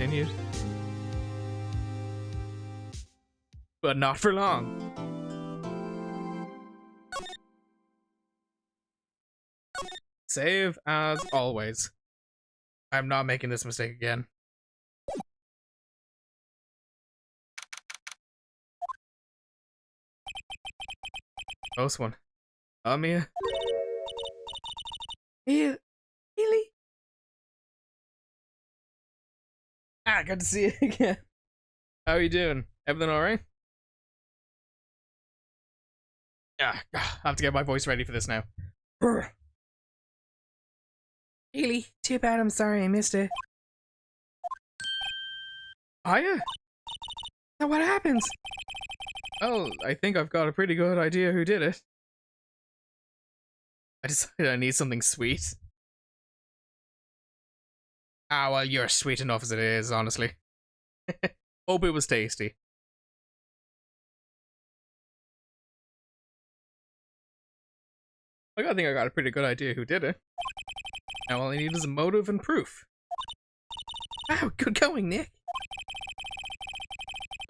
continued. But not for long. Save as always. I'm not making this mistake again. Close one. Mia. Really? Good to see you again. How are you doing? Everything alright? I have to get my voice ready for this now. Really? Too bad, I'm sorry I missed it. Oh yeah? Now what happens? Well, I think I've got a pretty good idea who did it. I decided I need something sweet. Ah, well, you're sweet enough as it is, honestly. Hope it was tasty. I think I got a pretty good idea who did it. Now all I need is a motive and proof. Wow, good going, Nick.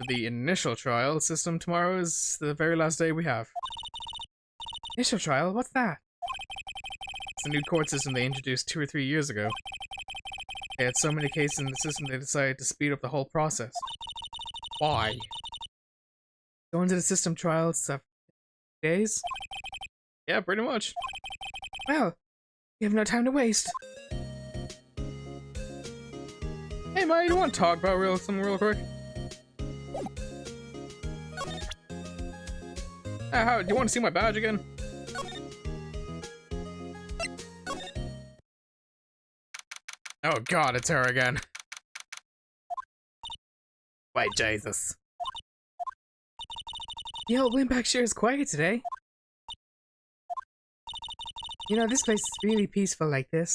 The initial trial system tomorrow is the very last day we have. Initial trial? What's that? It's a new court system they introduced 2 or 3 years ago. They had so many cases in the system they decided to speed up the whole process. Why? Going to the system trials 7 days? Yeah, pretty much. Well, we have no time to waste. Hey, Ma, you want to talk about something real quick? Do you want to see my badge again? Oh god, it's her again. Wait, Jesus. The old Windback sure is quiet today. You know, this place is really peaceful like this.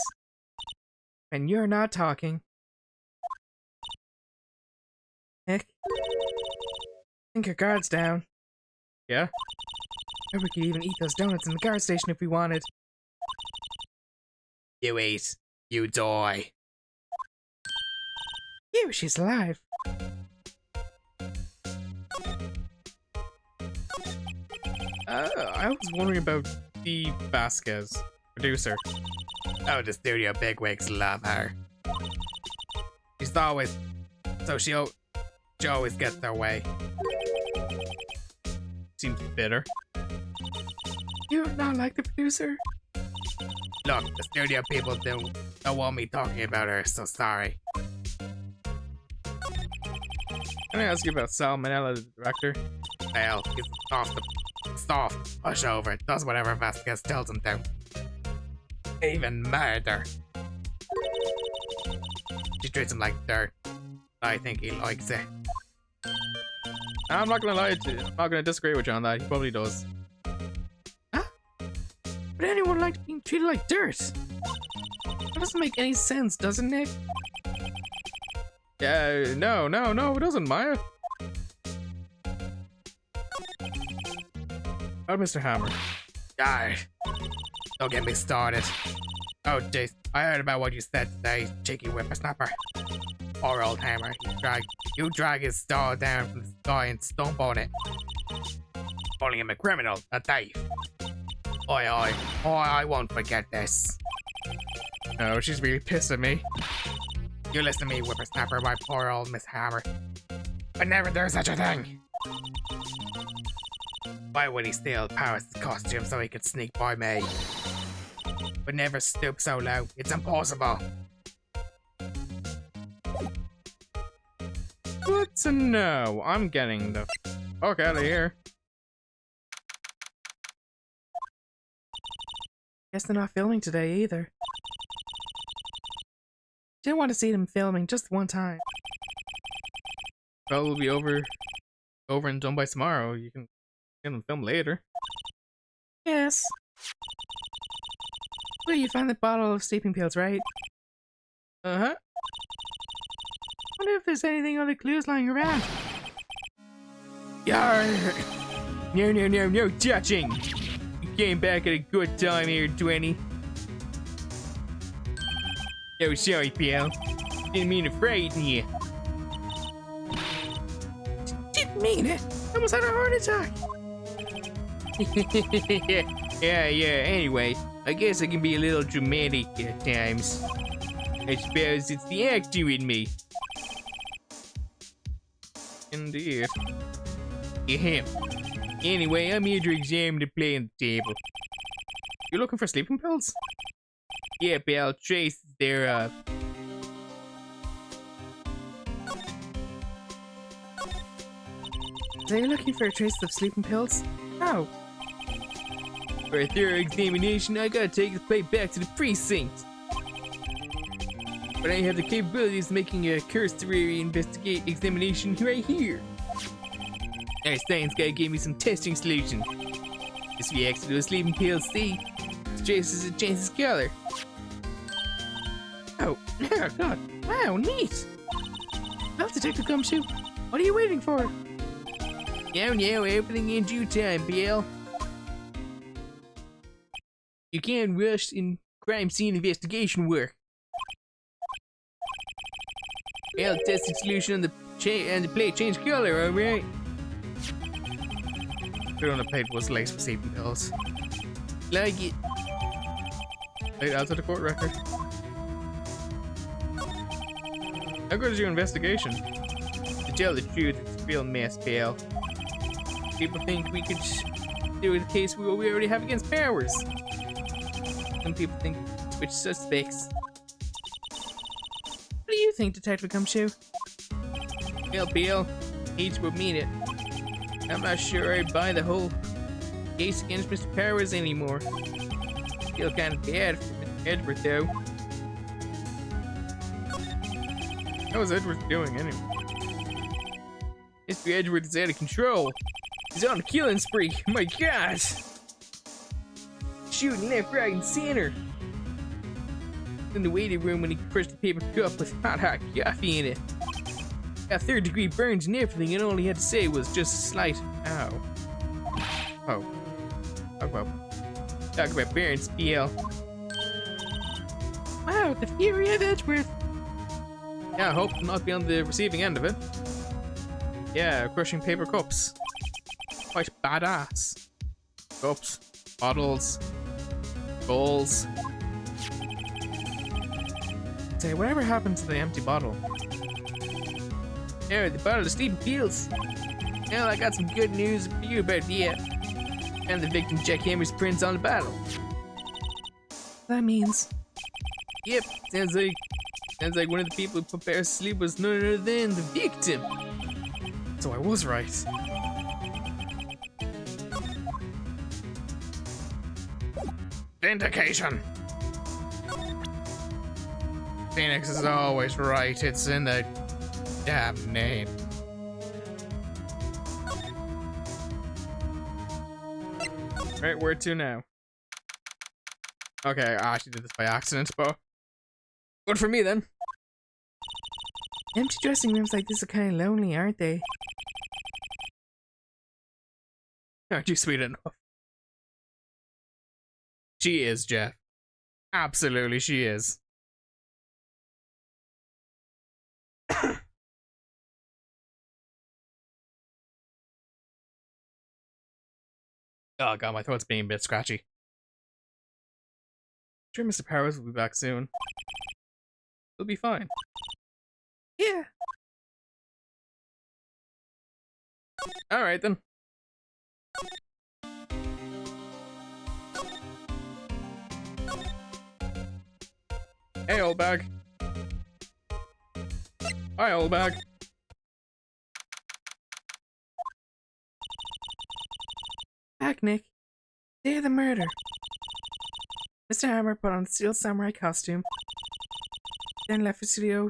And you're not talking. Nick? I think your guard's down. Yeah? Or we could even eat those donuts in the guard station if we wanted. You eat. You die. Ew, she's alive. I was wondering about Steve Vasquez, producer. Oh, the studio bigwigs love her. She's always... So she always gets their way. Seems bitter. You do not like the producer? Look, the studio people don't want me talking about her, so sorry. Can I ask you about Salmonella, the director? Well, he's soft, push over, does whatever Vasquez tells him to. Even murder. She treats him like dirt. I think he likes it. I'm not gonna lie to you. I'm not gonna disagree with you on that. He probably does. Huh? But anyone likes being treated like dirt? That doesn't make any sense, doesn't it? Yeah, no, it doesn't, Maya. Oh, Mr. Hammer. God, don't get me started. Oh, jeez, I heard about what you said today, cheeky whippersnapper. Poor old Hammer, you drag his star down from the sky and stomp on it. Calling him a criminal, a thief. I won't forget this. No, she's really pissed at me. You listen to me, whippersnapper, my poor old Miss Hammer. But never there's such a thing. Why would he steal Paris' costume so he could sneak by me? But never stoop so low, it's impossible. Good to know. I'm getting the fuck out of here. Guess they're not filming today either. Didn't want to see them filming just one time. Well, we'll be over and done by tomorrow. You can get them film later. Yes. Well, you found the bottle of sleeping pills, right? Uh-huh. Wonder if there's anything other clues lying around. Yarr! No touching! You came back at a good time here, Dwenny. Oh, sorry, pal. Didn't mean to frighten you. didn't mean it. I almost had a heart attack. Yeah. Anyway, I guess I can be a little dramatic at times. I suppose it's the actor in me. Indeed. Yeah. Anyway, I'm here to examine the play on the table. You're looking for sleeping pills? Yeah, pal. Trace their, So you're looking for a trace of sleeping pills? Oh. For a thorough examination, I gotta take the plate back to the precinct. But I have the capabilities of making a cursory examination right here. Our science guy gave me some testing solution. This reacts to a sleeping pill C. Traces it changes color. Oh god. Wow, neat. Well, Detective Gumshoe, what are you waiting for? Now, everything in due time, PL. You can't rush in crime scene investigation work. Well, testing solution on the plate changed color, alright? Put on the plate was laced with sleeping pills. Like it. Plate out to the court record. How good is your investigation? To tell the truth, it's a real mess, PL. People think we could do the case we already have against Powers. Some people think switch suspects. What do you think, Detective Gumshoe? Well, PL, each would mean it. I'm not sure I buy the whole case against Mr. Powers anymore. Feel kind of bad for Mr. Edward, though. How was Edward doing anyway? Mr. Edward is out of control. He's on a killing spree. My gosh! Shooting left, right, and center. In the waiting room when he crushed the paper cup with hot coffee in it. Got third-degree burns and everything, and all he had to say was just a slight ow. Oh. Talk about parents, PL. Wow, the fury of Edgeworth. Yeah, I hope to not be on the receiving end of it. Yeah, crushing paper cups. Quite badass. Cups, bottles, bowls. Say, whatever happened to the empty bottle? Yeah, the bottle of sleeping pills. Well, I got some good news for you about that. And the victim jackhammer's prints on the bottle. That means? Yep, sounds like one of the people who put Bear to sleep was none other than the victim. So I was right. Vindication! Phoenix is always right, it's in the damn name. Right, where to now? Okay, I actually did this by accident, but good for me then. Empty dressing rooms like this are kind of lonely, aren't they? Aren't you sweet enough? She is, Jeff. Absolutely, she is. Oh god, my throat's being a bit scratchy. I'm sure Mr. Powers will be back soon. He'll be fine. Yeah. Alright then. Hey, old bag. Hi, old bag. Back, Nick. Day of the murder. Mr. Hammer put on a steel samurai costume. Then left for studio.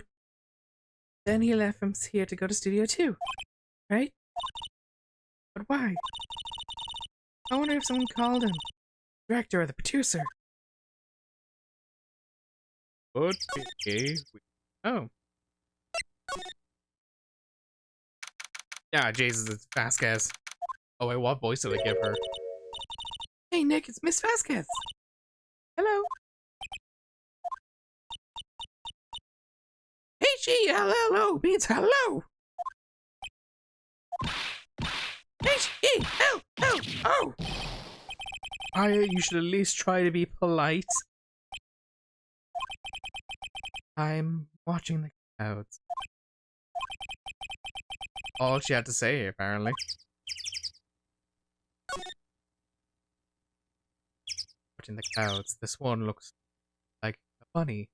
Then he left from here to go to studio 2. Right? But why? I wonder if someone called him. Director or the producer. What? Oh. Yeah, Jesus, it's Vasquez. Oh wait, what voice did I give her? Hey Nick, it's Miss Vasquez. Hello. Hey she, hello means hello. Oh! You should at least try to be polite. I'm watching the clouds. All she had to say, apparently. Watching the clouds. This one looks like a bunny.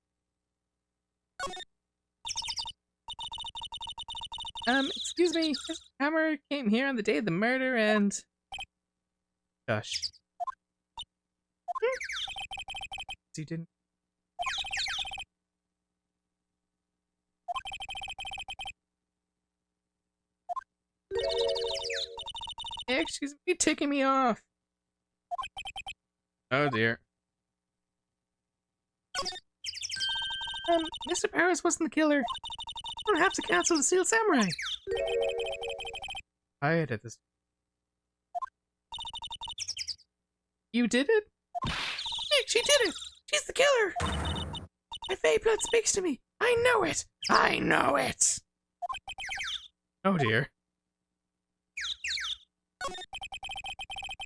Excuse me. Mr. Hammer came here on the day of the murder and... Gosh. He didn't... Excuse me, you're ticking me off. Oh dear. Mr. Paris wasn't the killer. I don't have to cancel the Steel Samurai. I did this. You did it? Nick, she did it! She's the killer! My Fae blood speaks to me. I know it! I know it! Oh dear.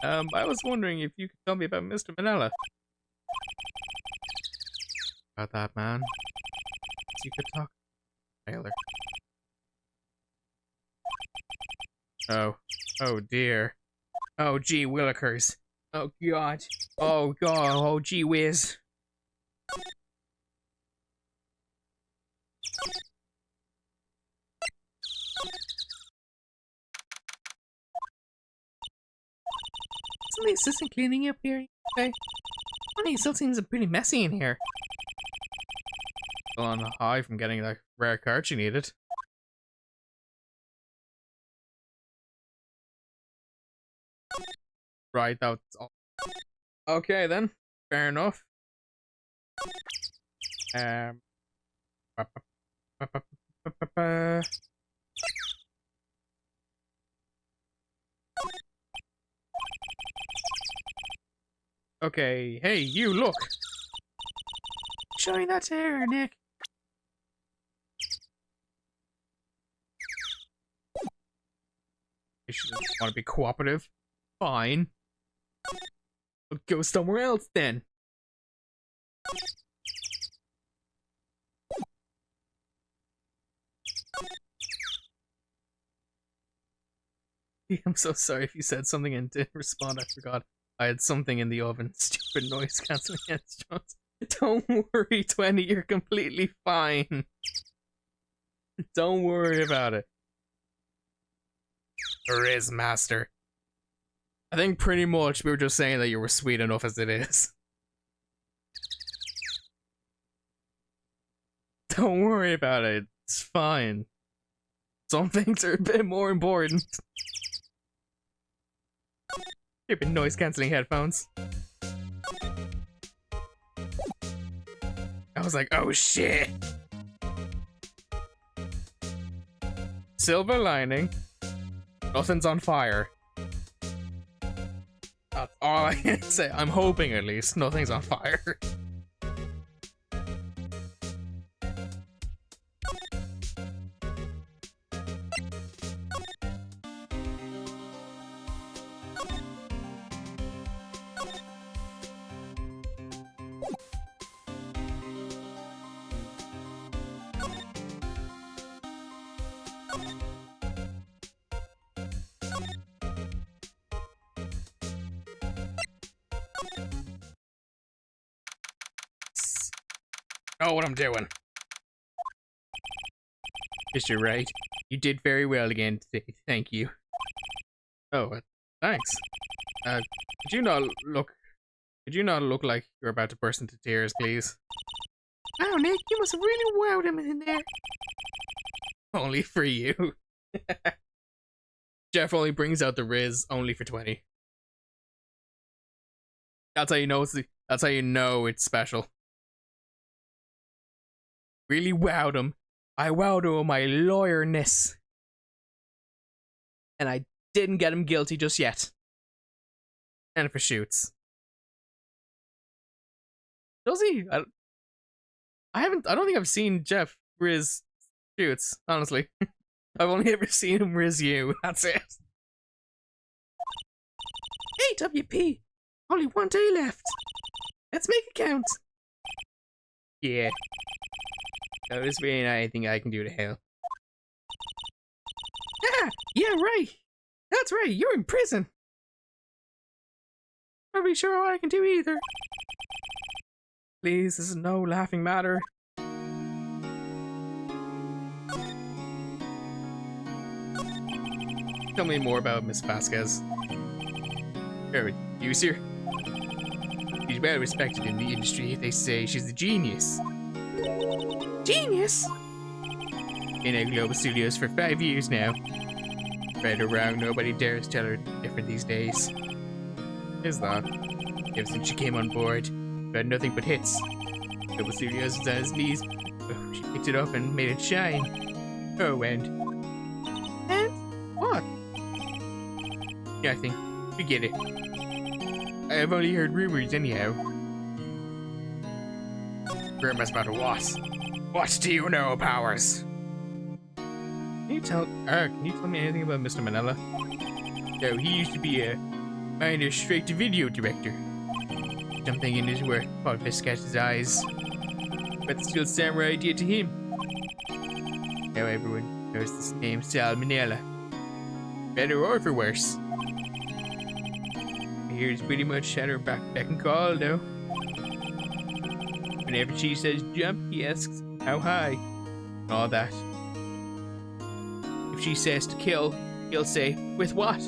I was wondering if you could tell me about Mr. Manila. About that man. You could talk. Taylor. Oh. Oh dear. Oh gee willikers. Oh god. Oh god. Oh gee whiz. Isn't the assistant cleaning up here? Okay. Funny, it still seems pretty messy in here. Still on the high from getting that rare card she needed. Right, that's all. Okay then. Fair enough. Okay, hey, you, look! Showing that to her, Nick. You should want to be cooperative. Fine. We'll go somewhere else then. I'm so sorry if you said something and didn't respond. I forgot I had something in the oven. Stupid noise cancelling headphones. Don't worry, 20, you're completely fine. Don't worry about it. Riz Master. I think pretty much we were just saying that you were sweet enough as it is. Don't worry about it. It's fine. Some things are a bit more important. Stupid noise cancelling headphones. I was like, oh shit. Silver lining. Nothing's on fire. That's all I can say. I'm hoping at least nothing's on fire. Know what I'm doing. Mr. Wright, you did very well again today. Thank you. Oh, thanks. Could you not look like you're about to burst into tears, please? Wow, Nick, you must have really wowed him in there. Only for you. Jeff only brings out the Riz only for 20. That's how you know that's how you know it's special. Really wowed him. I wowed him with my lawyerness. And I didn't get him guilty just yet. And if it shoots. Does he? I don't think I've seen Jeff Riz shoots, honestly. I've only ever seen him Riz you. That's it. WP! Only 1 day left! Let's make it count! Yeah. No, there's really not anything I can do to help. Ah! Yeah, right! That's right, you're in prison! Not really sure what I can do either. Please, this is no laughing matter. Tell me more about Miss Vasquez. Very user. She's well respected in the industry. They say she's a genius. Genius? Been at Global Studios for 5 years now. Right or wrong, nobody dares tell her different these days. Is that? Ever since she came on board, we had nothing but hits. Global Studios was on his knees. Oh, she picked it up and made it shine. Oh, and what? Nothing. Forget it. I've only heard rumors anyhow. Rumors about what? What do you know, Powers? Can you tell me anything about Mr. Manila? No, he used to be a minor straight-to-video director. Something in his work caught Viscat's eyes. But the Steel Samurai idea to him. Now everyone knows this name, Sal Manila. Better or for worse. I hear he's pretty much at her beck and call, though. Whenever she says jump, he asks how high. And all that. If she says to kill, he'll say, with what?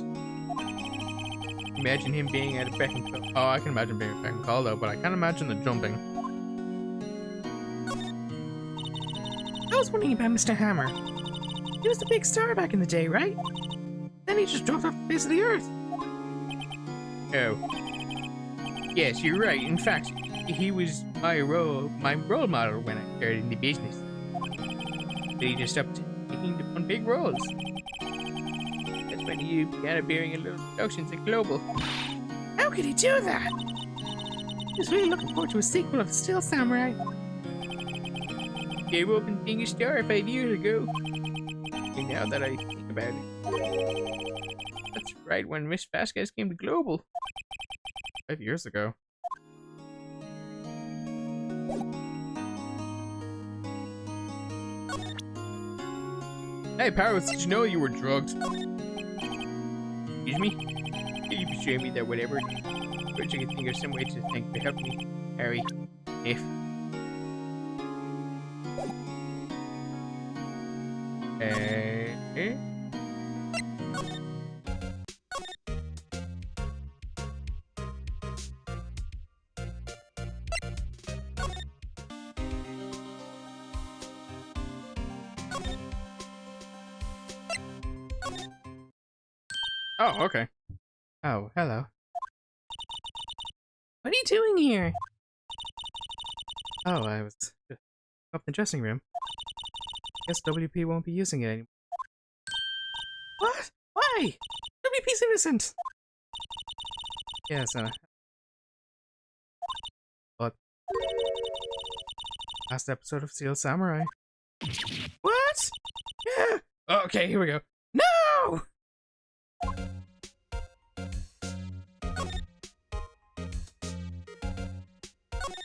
Imagine him being at a beck and call. Oh, I can imagine being at a beck and call, though, but I can't imagine the jumping. I was wondering about Mr. Hammer. He was the big star back in the day, right? Then he just dropped off the face of the earth. Oh. Yes, you're right. In fact, he was my role model when I started in the business. But he just stopped taking on big roles. That's when he began appearing in little productions at Global. How could he do that? I was really looking forward to a sequel of Steel Samurai. Gave up and being a star 5 years ago. And now that I think about it. That's right, when Miss Vasquez came to Global. 5 years ago. Hey, Powers, did you know you were drugged? Excuse me? Can you assure me that whatever which I can think of some way to think to help me, Harry, if... Oh, okay. Oh, hello. What are you doing here? Oh, I was just up in the dressing room. Guess WP won't be using it anymore. What? Why? WP's innocent! Yes, but... last episode of Steel Samurai. What? Yeah! Okay, here we go. No!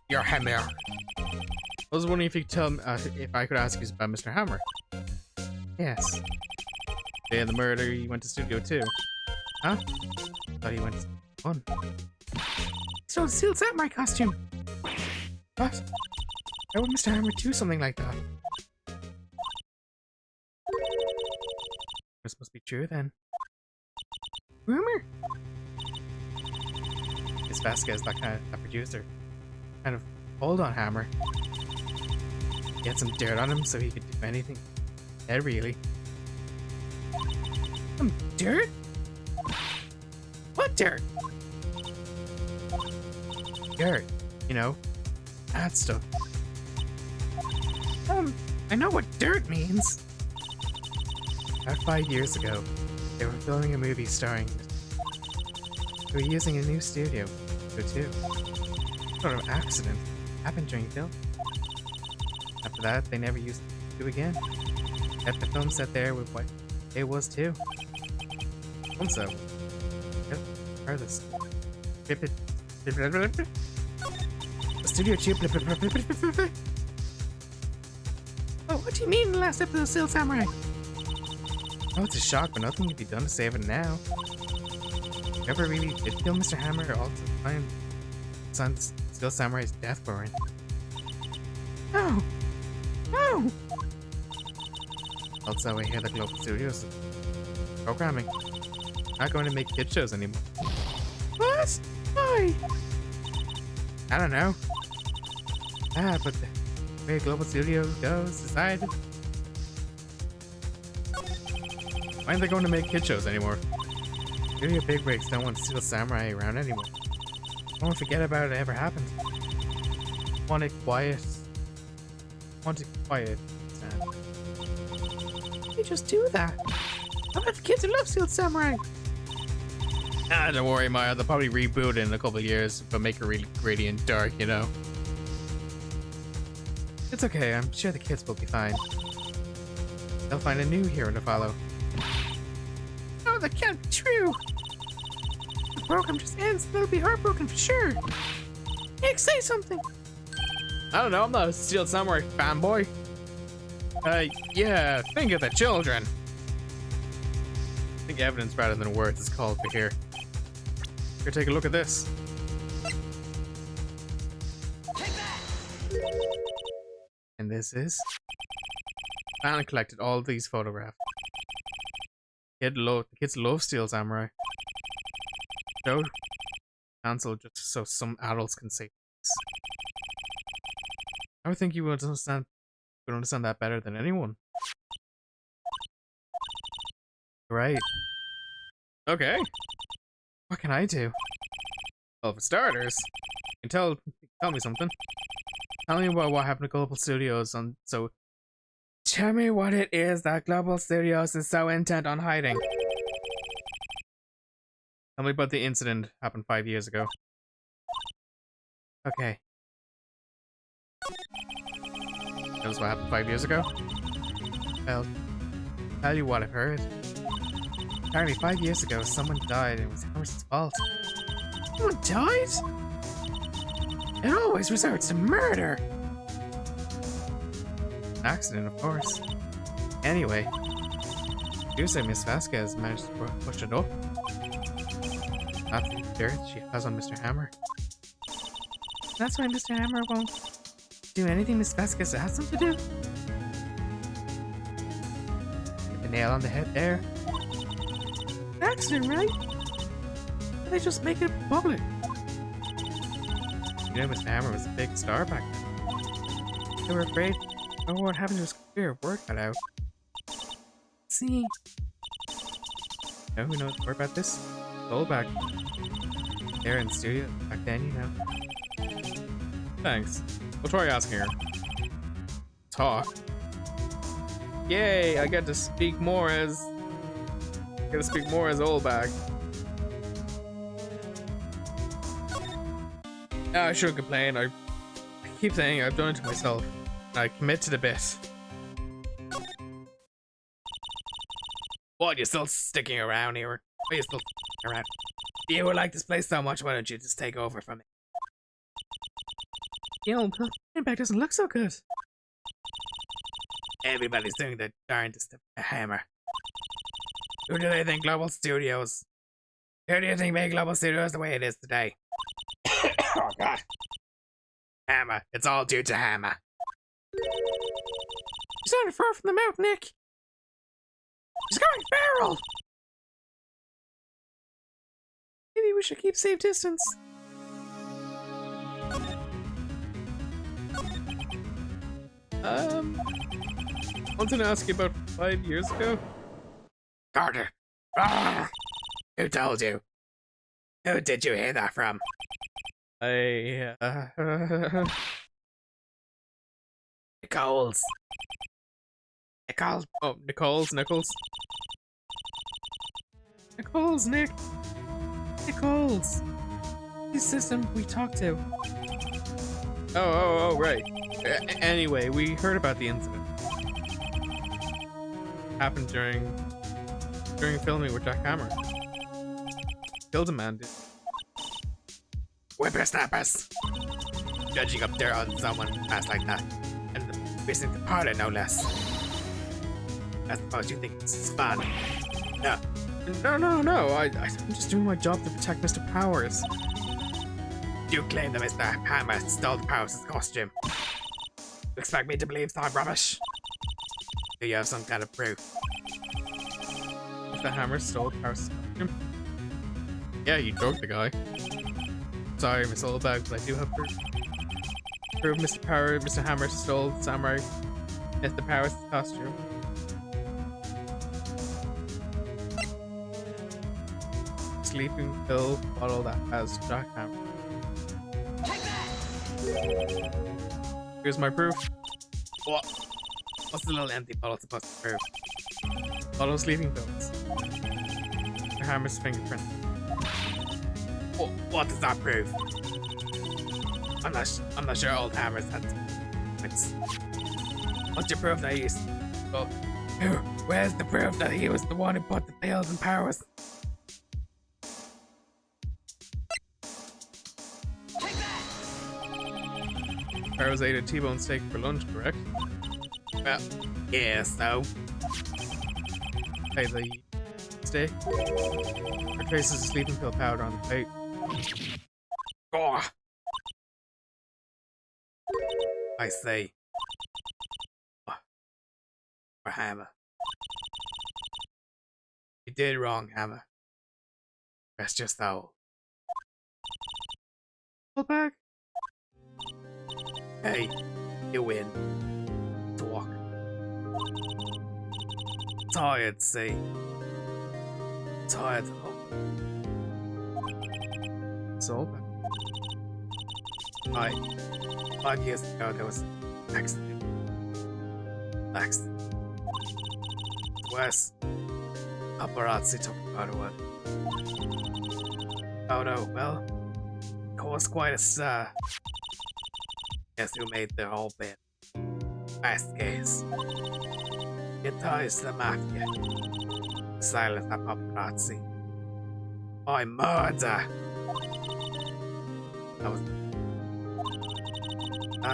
Your hammer. I was wondering if you could tell me, if I could ask you about Mr. Hammer. Yes. Day of the murder, he went to Studio 2. Huh? Thought he went to 1. So the Steel Samurai costume. What? Why would Mr. Hammer do something like that? This must be true then. Rumor? Miss Vasquez, that producer. Kind of hold on Hammer. Get some dirt on him so he could do anything. Yeah, really. Some dirt? What dirt? Dirt, you know, that stuff. I know what dirt means. About 5 years ago, they were filming a movie starring. They were using a new studio, too. Sort of accident happened during film. After that, they never used it to do again. At the film set there with what it was too. Also, yep, regardless, Studio chip. Oh, what do you mean the last episode of Steel Samurai? Oh, it's a shock, but nothing can be done to save it now. Whoever really did kill Mr. Hammer also signed Steel Samurai's death warrant. No! No! Also, I hear the Global Studios programming. Not going to make kid shows anymore. What? Why? I don't know. But the way Global Studios goes, decided. Why aren't they going to make kid shows anymore? Studio bigwigs don't want Steel Samurai around anymore. Don't forget about it ever happened. Want it quiet. Want it quiet. You just do that. How about the kids who love Steel Samurai? Ah, don't worry, Maya. They'll probably reboot it in a couple of years, but make it really gritty and dark, you know? It's okay. I'm sure the kids will be fine. They'll find a new hero to follow. Oh, that can't be true! The program just ends, they'll be heartbroken for sure! Nick, say something! I don't know, I'm not a Steel Samurai fanboy. Yeah, think of the children. I think evidence rather than words is called for here. Here, take a look at this. And this is... Anna collected all these photographs. The kids love Steel Samurai. Show cancel just so some adults can say this. I would think you would understand that better than anyone. Right. Okay. What can I do? Well, for starters, you can tell me something. Tell me about what happened to Global Studios tell me what it is that Global Studios is so intent on hiding. Tell me about the incident happened 5 years ago. Okay. Knows what happened 5 years ago? Well, tell you what I've heard. Apparently 5 years ago, someone died and it was Hammer's fault. Someone died? It always resorts to murder! An accident, of course. Anyway, you say Miss Vasquez managed to push it up. After the dirt she has on Mr. Hammer. That's why Mr. Hammer won't do anything Miss Vasquez asks him to do. Hit the nail on the head there. Accident, right? They just make it public. You know, Mr. Hammer was a big star back then. They were afraid of what happened to his career work cut out. See? You know who knows more about this? Goldback. There in the studio back then, you know. Thanks. We'll try asking her. Talk. Yay! I get to speak more as Oldback. I shouldn't complain. I keep saying I've done it to myself. I commit to the bit. What, you're still sticking around here? Are you still around? You would like this place so much, why don't you just take over from me? Yo, Impact doesn't look so good. Everybody's doing their darndest to Hammer. Who do they think Global Studios? Who do you think made Global Studios the way it is today? Oh god. Hammer. It's all due to Hammer. She's not far from the mouth, Nick. She's going feral! Maybe we should keep safe distance. I wanted to ask you about 5 years ago. Carter! Ah! Who told you? Who did you hear that from? Nichols. Oh, Nichols. Nichols, Nick. Nichols. The system we talked to. Oh, right. Anyway, we heard about the incident. Happened during filming with Jack Hammer. Killed a man, dude. Whippersnappers! Judging up there on someone fast like that. And missing the party, no less. I suppose you think it's fun. No. No. I'm just doing my job to protect Mr. Powers. You claim that Mr. Hammer stole the Powers' costume. You expect me to believe some rubbish? Do you have some kind of proof? Mr. Hammer stole the Powers' costume? Yeah, you drugged the guy. Sorry, Miss Oldbag, but I do have proof. Prove Mr. Hammer stole Samurai Mr. Powers' costume. Sleeping pill bottle that has jackhammer. Here's my proof. What? What's the little empty bottle supposed to prove? Bottle of sleeping pills. Mr. Hammer's fingerprint. What does that prove? I'm not sure old Hammer's had it's. What's your proof that he's? Oh, where's the proof that he was the one who put the pills in Powers? Powers ate a T-bone steak for lunch, correct? Well, yeah, so. Hey, the steak. Or traces of sleeping pill powder on the plate. Oh. I say. For Hammer. You did wrong, Hammer. Rest your soul. Pull back. Hey, you win. Talk. Tired, see. Tired. So, 5 years ago there was an accident. Worse. Paparazzi took the photo of it. Photo, well, caused quite a stir. Guess who made the whole bit? Fast case. Get ties to the mafia. Silence the paparazzi. By murder! That was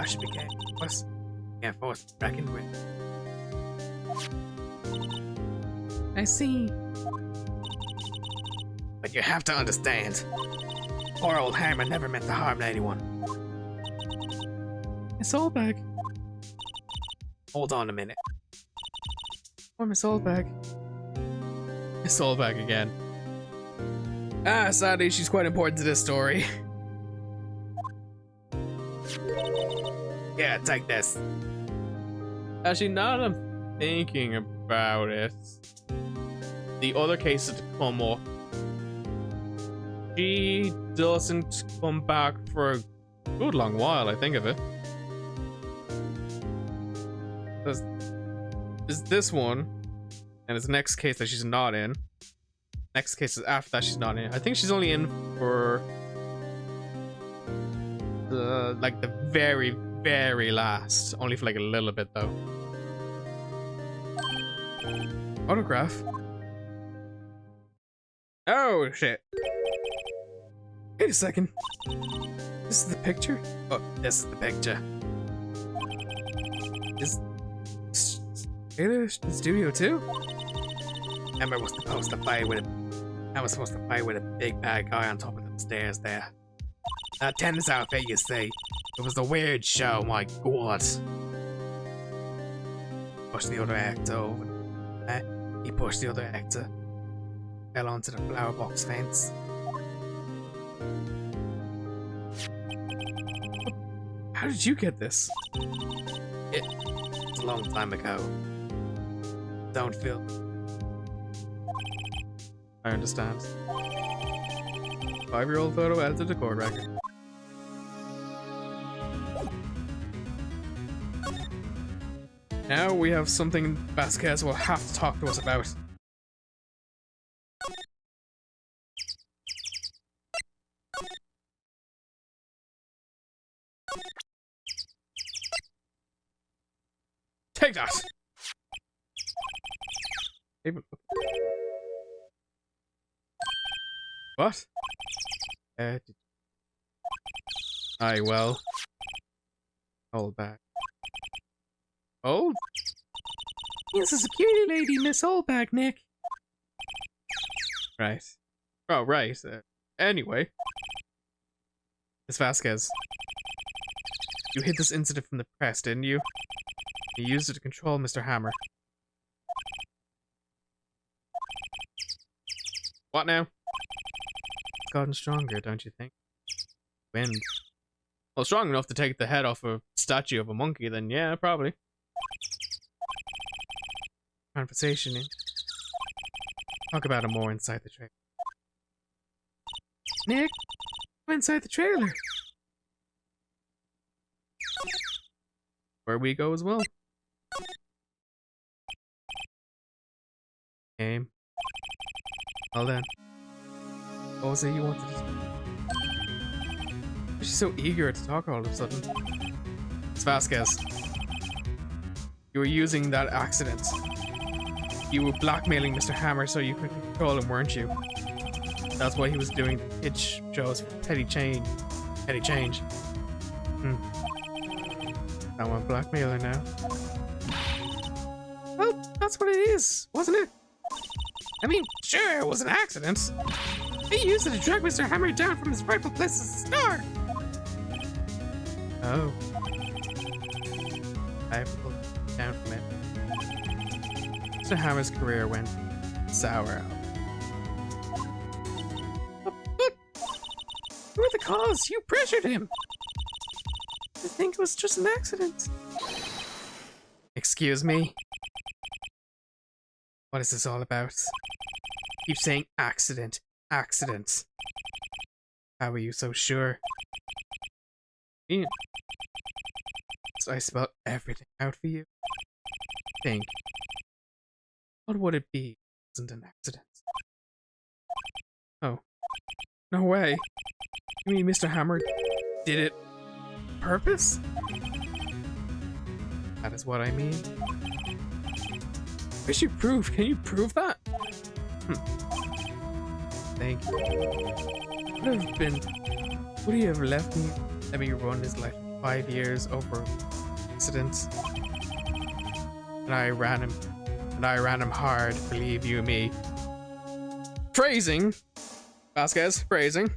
she became forced. Can't force to reckon with. I see. But you have to understand. Poor old Hammer never meant to harm anyone. Miss Oldbag. Hold on a minute. Or Miss Oldbag. Miss Oldbag again. Sadly, she's quite important to this story. Yeah, take this. Actually, now that I'm thinking about it, the other cases to come up, she doesn't come back for a good long while, I think of it. There's this one, and it's the next case that she's not in. Next case is after that she's not in. I think she's only in for the very, very last. Only for like a little bit though. Autograph? Oh shit. Wait a second. This is the picture? Oh, this is the picture. Is Taylor in studio too? Emma was supposed to fight with a big bad guy on top of the stairs there. Tennis outfit, you see. It was a weird show, my god. Pushed the other actor over. He pushed the other actor. Fell onto the flower box fence. How did you get this? It was a long time ago. Don't feel. I understand. 5-year-old photo adds to the court record. Now we have something Vasquez will have to talk to us about. Take that! What? Aye, well. Hold back. Hold? It's a security lady, Miss Holdback, Nick. Right. Oh, right. Anyway. Miss Vasquez. You hid this incident from the press, didn't you? You used it to control Mr. Hammer. What now? It's gotten stronger, don't you think? Wind. Well, strong enough to take the head off a statue of a monkey, then yeah, probably. Conversation. Talk about it more inside the trailer. Nick, go inside the trailer. Where we go as well. Game. Well then. What was it you wanted to say? She's so eager to talk all of a sudden. It's Vasquez. You were using that accident. You were blackmailing Mr. Hammer so you could control him, weren't you? That's why he was doing the pitch shows for petty change. Petty change. I'm a blackmailer now. Well, that's what it is, wasn't it? I mean, sure, it was an accident. He used it to drag Mr. Hammer down from his rightful place as a star. Oh. I have pulled down from it. Mr. Hammer's career went sour. But you were the cause. You pressured him. I think it was just an accident. Excuse me? What is this all about? Keep saying accident. Accident. How are you so sure? Ian. So I spelled everything out for you. Think. What would it be if it wasn't an accident? Oh. No way. You mean Mr. Hammer did it on purpose? That is what I mean. Where's your proof? Can you prove that? Thank you. Would he have left me? Let me run his life for 5 years over accidents? And I ran him hard, believe you me. Phrasing! Vasquez, phrasing.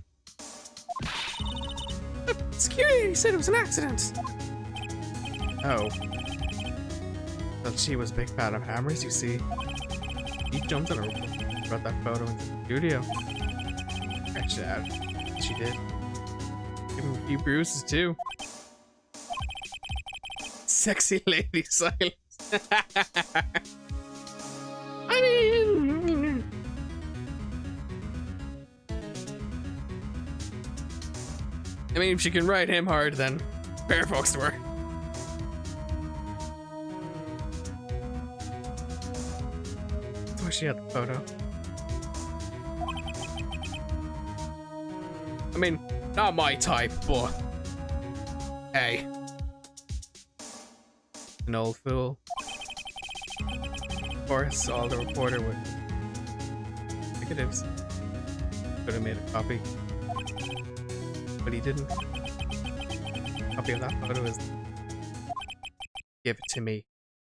But security said it was an accident. Oh. But she was a big fan of hammers, you see. He jumped on her, brought that photo into the studio. Stretched it out. She did. Give him a few bruises too. Sexy lady silence. I mean, if she can ride him hard, then fair folks to her. That's why she had the photo. I mean, not my type, but hey. An old fool. Of course, all the reporter would negatives. Could have made a copy. But he didn't. Copy of that photo is. Give it to me.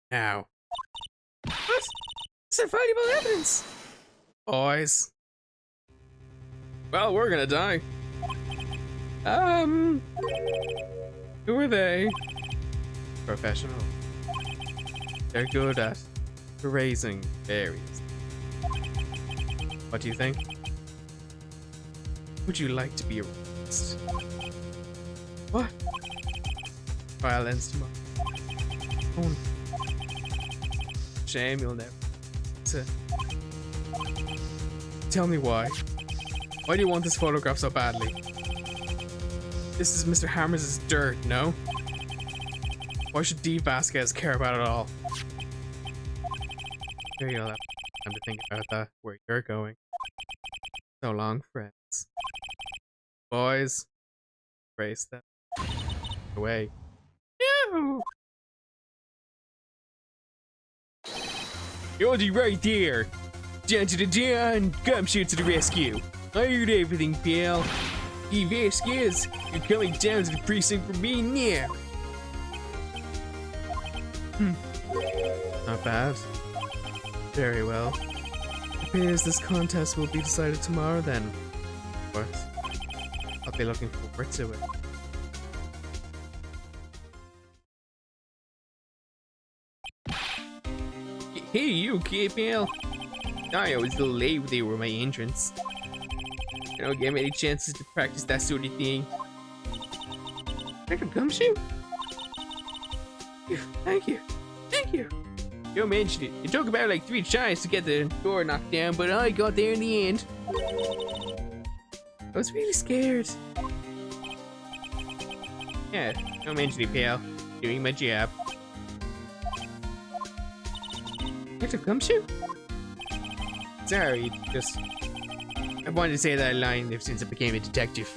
Now. What? It's valuable evidence! Boys. Well, we're gonna die. Who are they? Professional. They're good at raising berries. What do you think? Would you like to be erased? What? Trial ends tomorrow. Oh, shame you'll never. Tell me why. Why do you want this photograph so badly? This is Mr. Hammer's dirt, no? Why should D. Vasquez care about it all? Here you'll have time to think about that, where you're going. So long, friends. Boys, brace them. Away. No! You're right there! Down to the John! Gumshoe to the rescue! I heard everything, pal. Hey Vasquez, you're coming down to the precinct for me now. Not bad. Very well. It appears this contest will be decided tomorrow then. Of course. I'll be looking forward to it. Hey, you okay, pal? I was a little late with you were my entrance. I don't get many chances to practice that sort of thing. Dr. Gumshoe? Thank you. Thank you. You mentioned it. It took about like 3 tries to get the door knocked down, but I got there in the end. I was really scared. Yeah, don't mention it, pal. Doing my job. Dr. Gumshoe? Sorry, just... I wanted to say that line ever since I became a detective.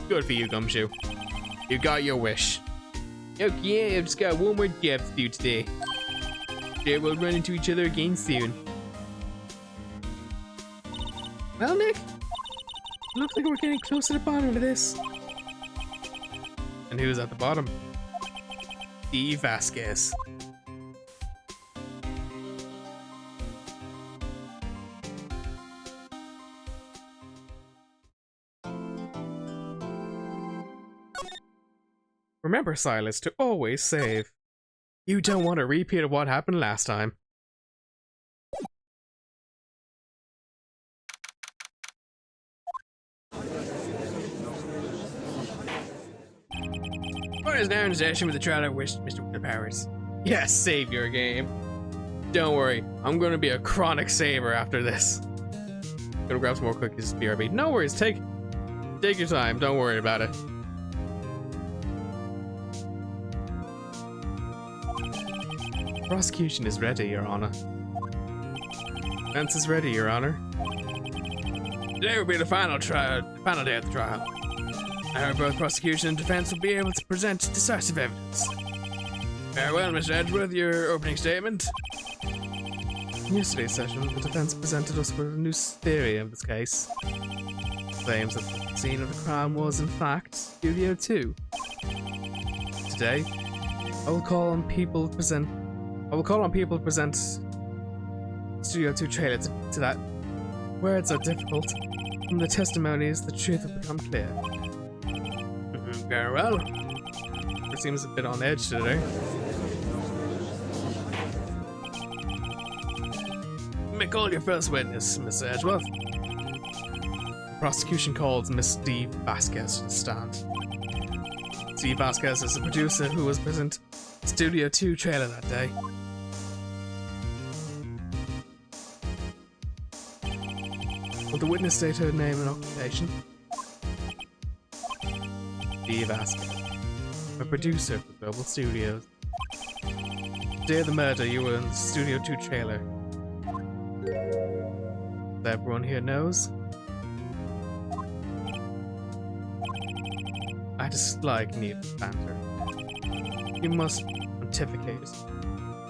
Good for you, Gumshoe. You got your wish. Okay, I've just got one more job to do today. Sure, we'll run into each other again soon. Well, Nick, looks like we're getting close to the bottom of this. And who's at the bottom? Steve Vasquez. Remember, Silas, to always save. You don't want a repeat of what happened last time. What is now in session with the trial of Mr. Powers? Yes, save your game. Don't worry, I'm gonna be a chronic saver after this. Gonna grab some more cookies, BRB. No worries, take your time, don't worry about it. Prosecution is ready, Your Honor. Defense is ready, Your Honor. Today will be the final day of the trial. I hope both prosecution and defense will be able to present decisive evidence. Farewell, Mr. Edgeworth, your opening statement. In yesterday's session, the defense presented us with a new theory of this case. Claims that the scene of the crime was, in fact, Studio 2. Today, I will call on people to present Studio 2 trailer to that. Words are difficult. From the testimonies, the truth will become clear. Very well. It seems a bit on edge today. You may call your first witness, Miss Edgeworth. The prosecution calls Miss Steve Vasquez to the stand. Steve Vasquez is the producer who was present at Studio 2 trailer that day. Will the witness state her name and occupation? Steve Vasquez, a producer for Global Studios. The day of the murder, you were in the Studio 2 trailer. As everyone here knows, I dislike needle banter. You must pontificate.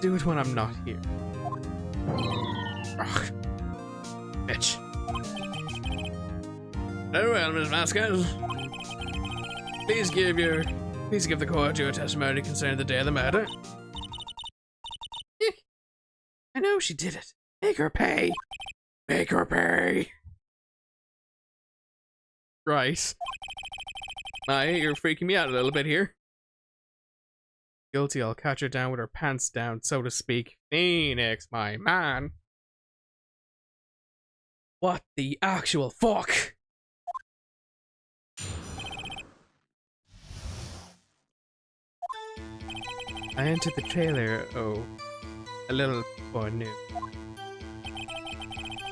Do it when I'm not here. Ugh. Bitch. Very well, Miss Vasquez. Please give the court your testimony concerning the day of the murder. I know she did it. Make her pay. Make her pay. Right. You're freaking me out a little bit here. Guilty, I'll catch her down with her pants down, so to speak. Phoenix, my man. What the actual fuck? I entered the trailer, a little before noon.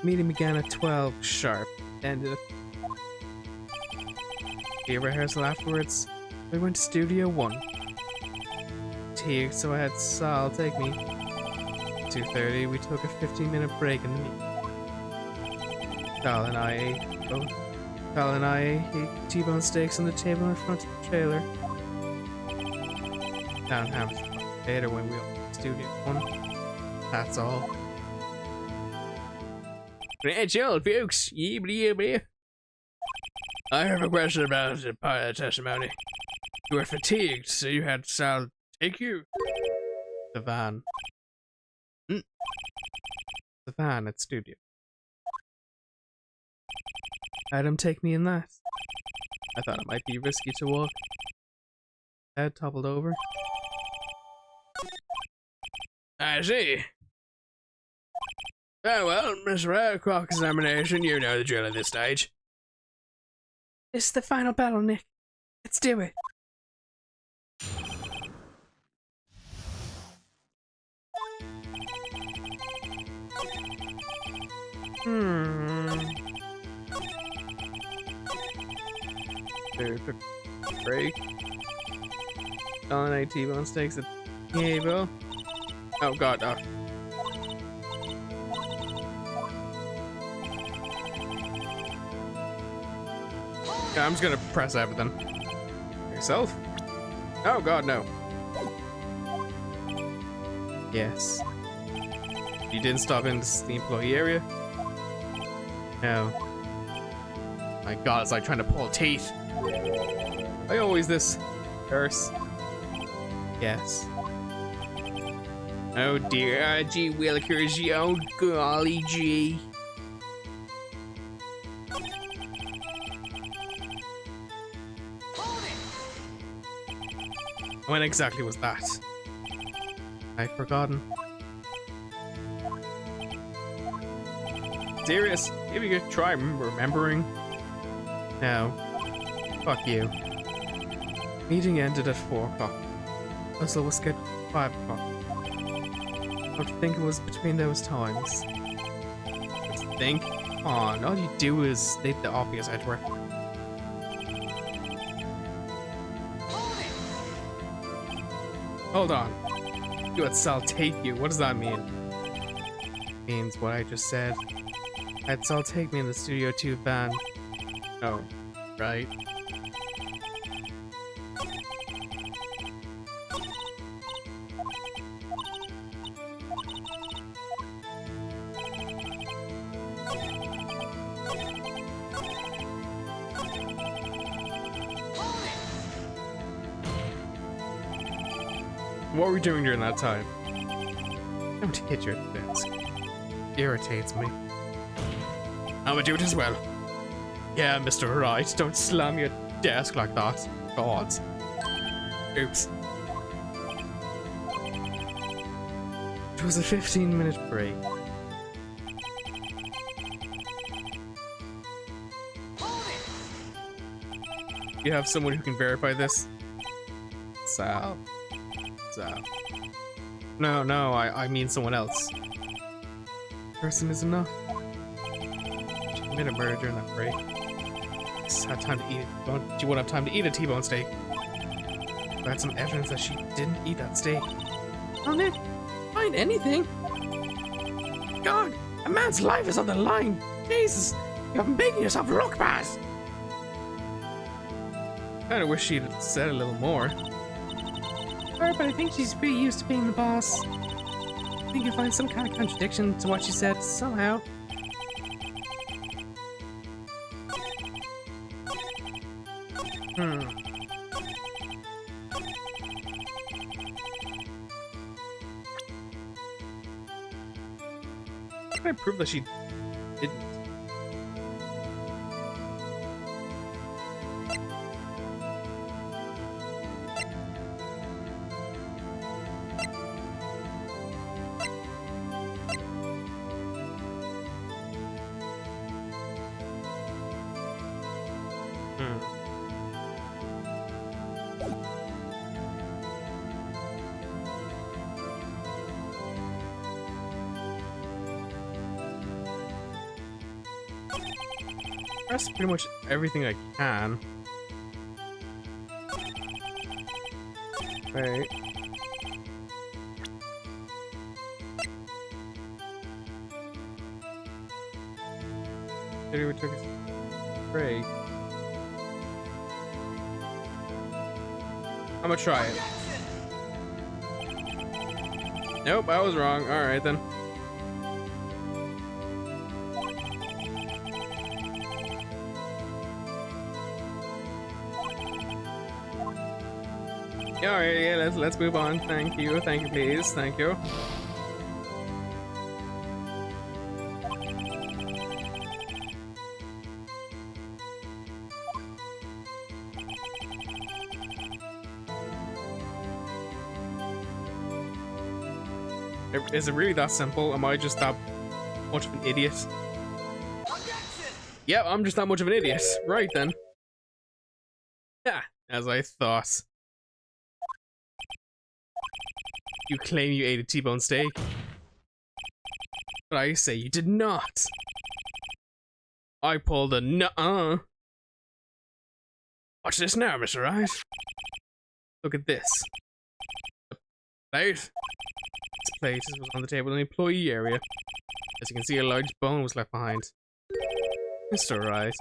Meeting began at 12 sharp, ended at the rehearsal afterwards. We went to Studio 1. Tea, so I had Sal take me. 2:30, we took a 15-minute break in the meeting. Sal and I ate T-bone steaks on the table in front of the trailer. Down Hamilton. Later when we opened Studio 1. That's all. That's all, folks. Yeah, I have a question about the pilot testimony. You were fatigued, so you had Sal take you. The van. The van at studio. Had him take me in that. I thought it might be risky to walk. Head toppled over. I see. Oh well, Mr. Wright, cross-examination, you know the drill at this stage. It's the final battle, Nick. Let's do it. Break. Dominate T-bone stakes at table. Oh god, no. Yeah, I'm just gonna press everything. Yourself? Oh god, no. Yes. You didn't stop in the employee area? No. My god, it's like trying to pull teeth. I always this curse. Yes. Oh dear, gee willikers, oh golly gee. When exactly was that? I've forgotten. Serious? If you could try remembering. No. Fuck you. Meeting ended at 4 o'clock. Ursula was scheduled for 5 o'clock. I would think it was between those times. Think? Come on, all you do is state the obvious, Edward. Hold on. You had Sal take you. What does that mean? Means what I just said. I had Sal take me in the Studio 2 van. Oh, right. What were we doing during that time? Don't hit your desk. Irritates me. I'ma do it as well. Yeah, Mr. Wright, don't slam your desk like that. God. Oops. It was a 15-minute break. You have someone who can verify this? Sal. No, I mean someone else. Person is enough. She committed murder during that break. Just had time to eat it. She won't have time to eat a T-bone steak. I had some evidence that she didn't eat that steak. Oh, Nick, find anything? God, a man's life is on the line. Jesus, you're making yourself look bad. Kinda wish she'd said a little more. But I think she's pretty used to being the boss. I think you'll find some kind of contradiction to what she said somehow. Can I prove that she didn't? That's pretty much everything I can. Right. Maybe we took a break. I'm gonna try it. Nope, I was wrong. Alright then. Alright, yeah, let's move on. Thank you, please, thank you. Is it really that simple? Am I just that much of an idiot? Yeah, I'm just that much of an idiot. Right then. Yeah, as I thought. You claim you ate a T-bone steak, but I say you did not. I pulled a nuh-uh. Watch this now, Mr. Wright. Look at this. The plate. This plate was on the table in the employee area. As you can see, a large bone was left behind. Mr. Wright,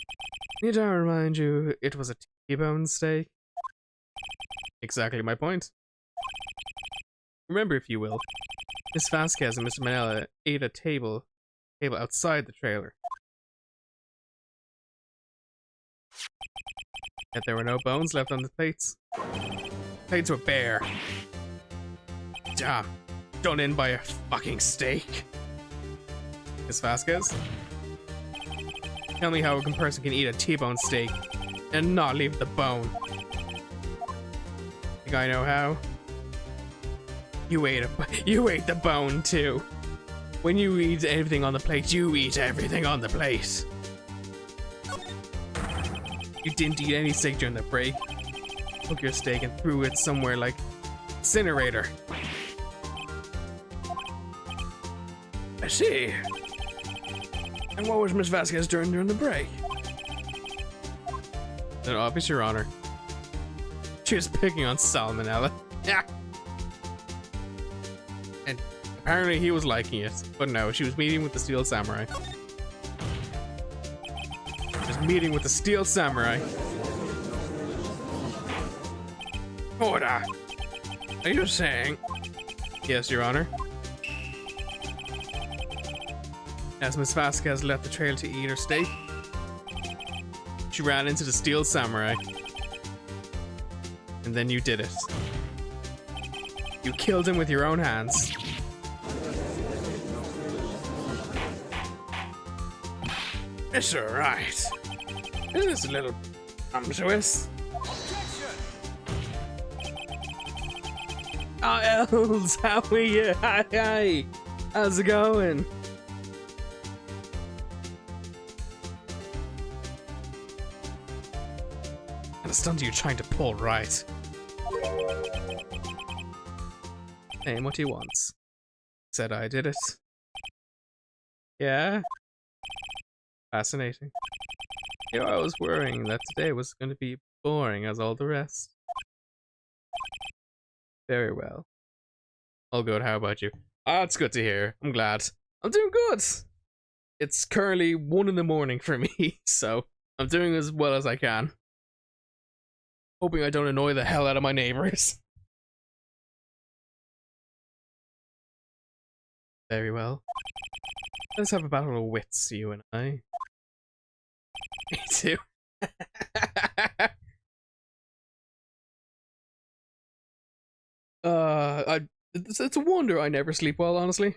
need I remind you it was a T-bone steak? Exactly my point. Remember, if you will, Miss Vasquez and Mr. Manella ate a table outside the trailer. Yet there were no bones left on the plates. Plates were bare. Damn, done in by a fucking steak. Miss Vasquez? Tell me how a person can eat a T-bone steak and not leave the bone. Think I know how? You ate the bone too. When you eat everything on the plate, you eat everything on the plate. You didn't eat any steak during the break. Took your steak and threw it somewhere like incinerator. I see. And what was Miss Vasquez doing during the break? An obvious, Your Honor. She was picking on Salmonella. Yeah. And apparently he was liking it, but no, she was meeting with the Steel Samurai. She was meeting with the Steel Samurai. Order! Are you saying? Yes, Your Honor. As Miss Vasquez left the trail to eat her steak, she ran into the Steel Samurai. And then you did it. You killed him with your own hands. Mr. Wright, this is a little presumptuous. Oh, Els, how are you? Hi. How's it going? And a stunt you're trying to pull, right? Hey, what do you want? Said I did it. Yeah? Fascinating. You know, I was worrying that today was going to be boring as all the rest. Very well. All good, how about you? Ah, it's good to hear. I'm glad. I'm doing good! It's currently 1 in the morning for me, so I'm doing as well as I can. Hoping I don't annoy the hell out of my neighbors. Very well. Let's have a battle of wits, you and I. Me too. It's a wonder I never sleep well, honestly.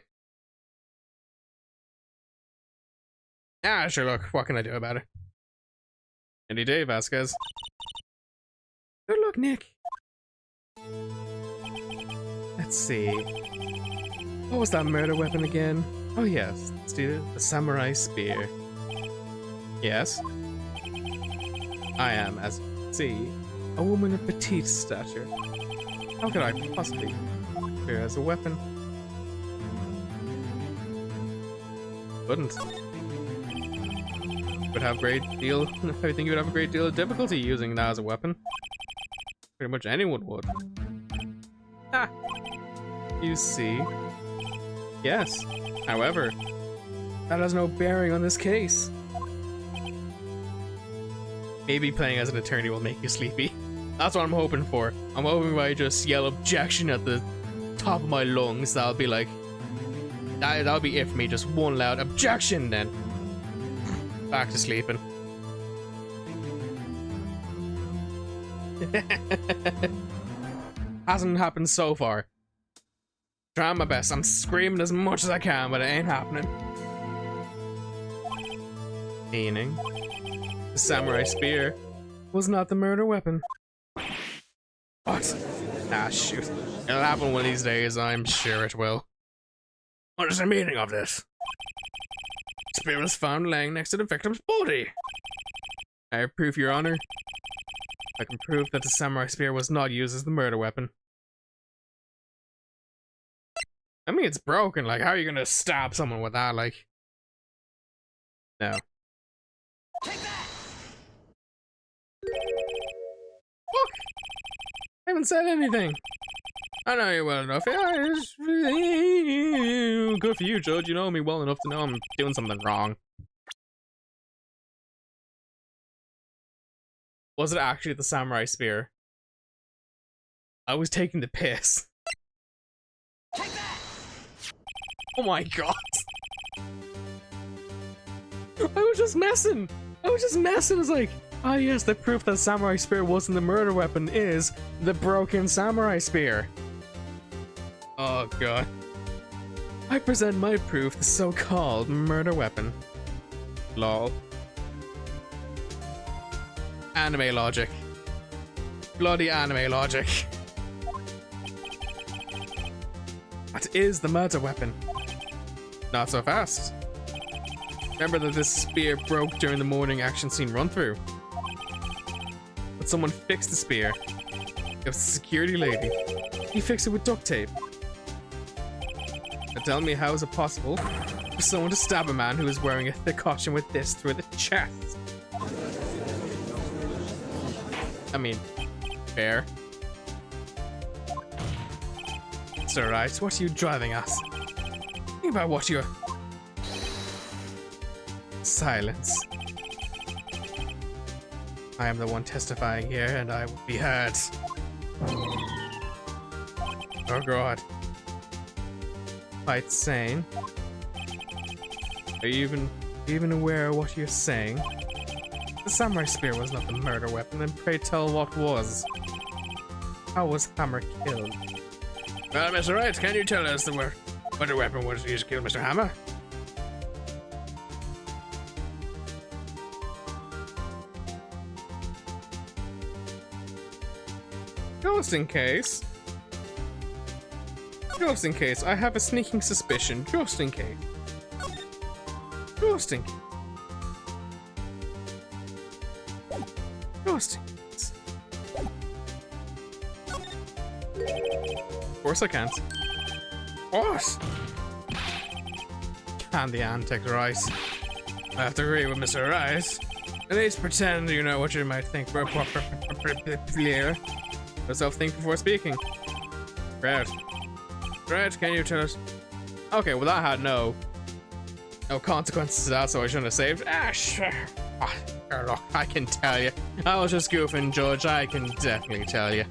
Ah, sure, look, what can I do about it? Any day, Vasquez. Good luck, Nick. Let's see. What was that murder weapon again? Oh yes, let's do the samurai spear. Yes? I am, as you can see, a woman of petite stature. How could I possibly fear as a weapon? Wouldn't. Would have great deal. I think you would have a great deal of difficulty using that as a weapon. Pretty much anyone would. Ah, you see. Yes. However, that has no bearing on this case. Maybe playing as an attorney will make you sleepy. That's what I'm hoping for. I'm hoping if I just yell objection at the top of my lungs, that'll be like... That'll be it for me, just one loud objection then. Back to sleeping. Hasn't happened so far. Trying my best. I'm screaming as much as I can, but it ain't happening. Meaning, the samurai spear was not the murder weapon. What? Ah, shoot. It'll happen one of these days, I'm sure it will. What is the meaning of this? The spear was found laying next to the victim's body. I have proof, Your Honor. I can prove that the samurai spear was not used as the murder weapon. I mean, it's broken. Like, how are you gonna stab someone with that? Like, no. Take that! Look! I haven't said anything. I know you well enough. Yeah, good for you, Judge. You know me well enough to know I'm doing something wrong. Was it actually the samurai spear? I was taking the piss. Take that! Oh my god. I was just messing. I was just like, oh yes, the proof that samurai spear wasn't the murder weapon is the broken samurai spear. Oh god. I present my proof, the so-called murder weapon. Lol. Anime logic. Bloody anime logic. That is the murder weapon. Not so fast. Remember that this spear broke during the morning action scene run-through. But someone fixed the spear. It was the security lady. He fixed it with duct tape. Now tell me, how is it possible for someone to stab a man who is wearing a thick costume with this through the chest? I mean, fair. It's alright, what are you driving at? Think about what you're... Silence. I am the one testifying here, and I will be heard. Oh god. Quite sane. Are you even aware of what you're saying? The samurai spear was not the murder weapon, and pray tell what was. How was Hammer killed? Well, Mr. Wright, can you tell us what murder weapon was used to kill Mr. Hammer? Just in case, I have a sneaking suspicion, just in case. Just in case. Of course I can't. What? Can the antics, right? I have to agree with Mr. Wright. At least pretend you know what you might think. Clear. Yourself think before speaking. Great. Great, can you tell us? Okay, well that had no consequences to that, so I shouldn't have saved. Ah, sure. Look, I can tell you. I was just goofing, Judge. I can definitely tell you.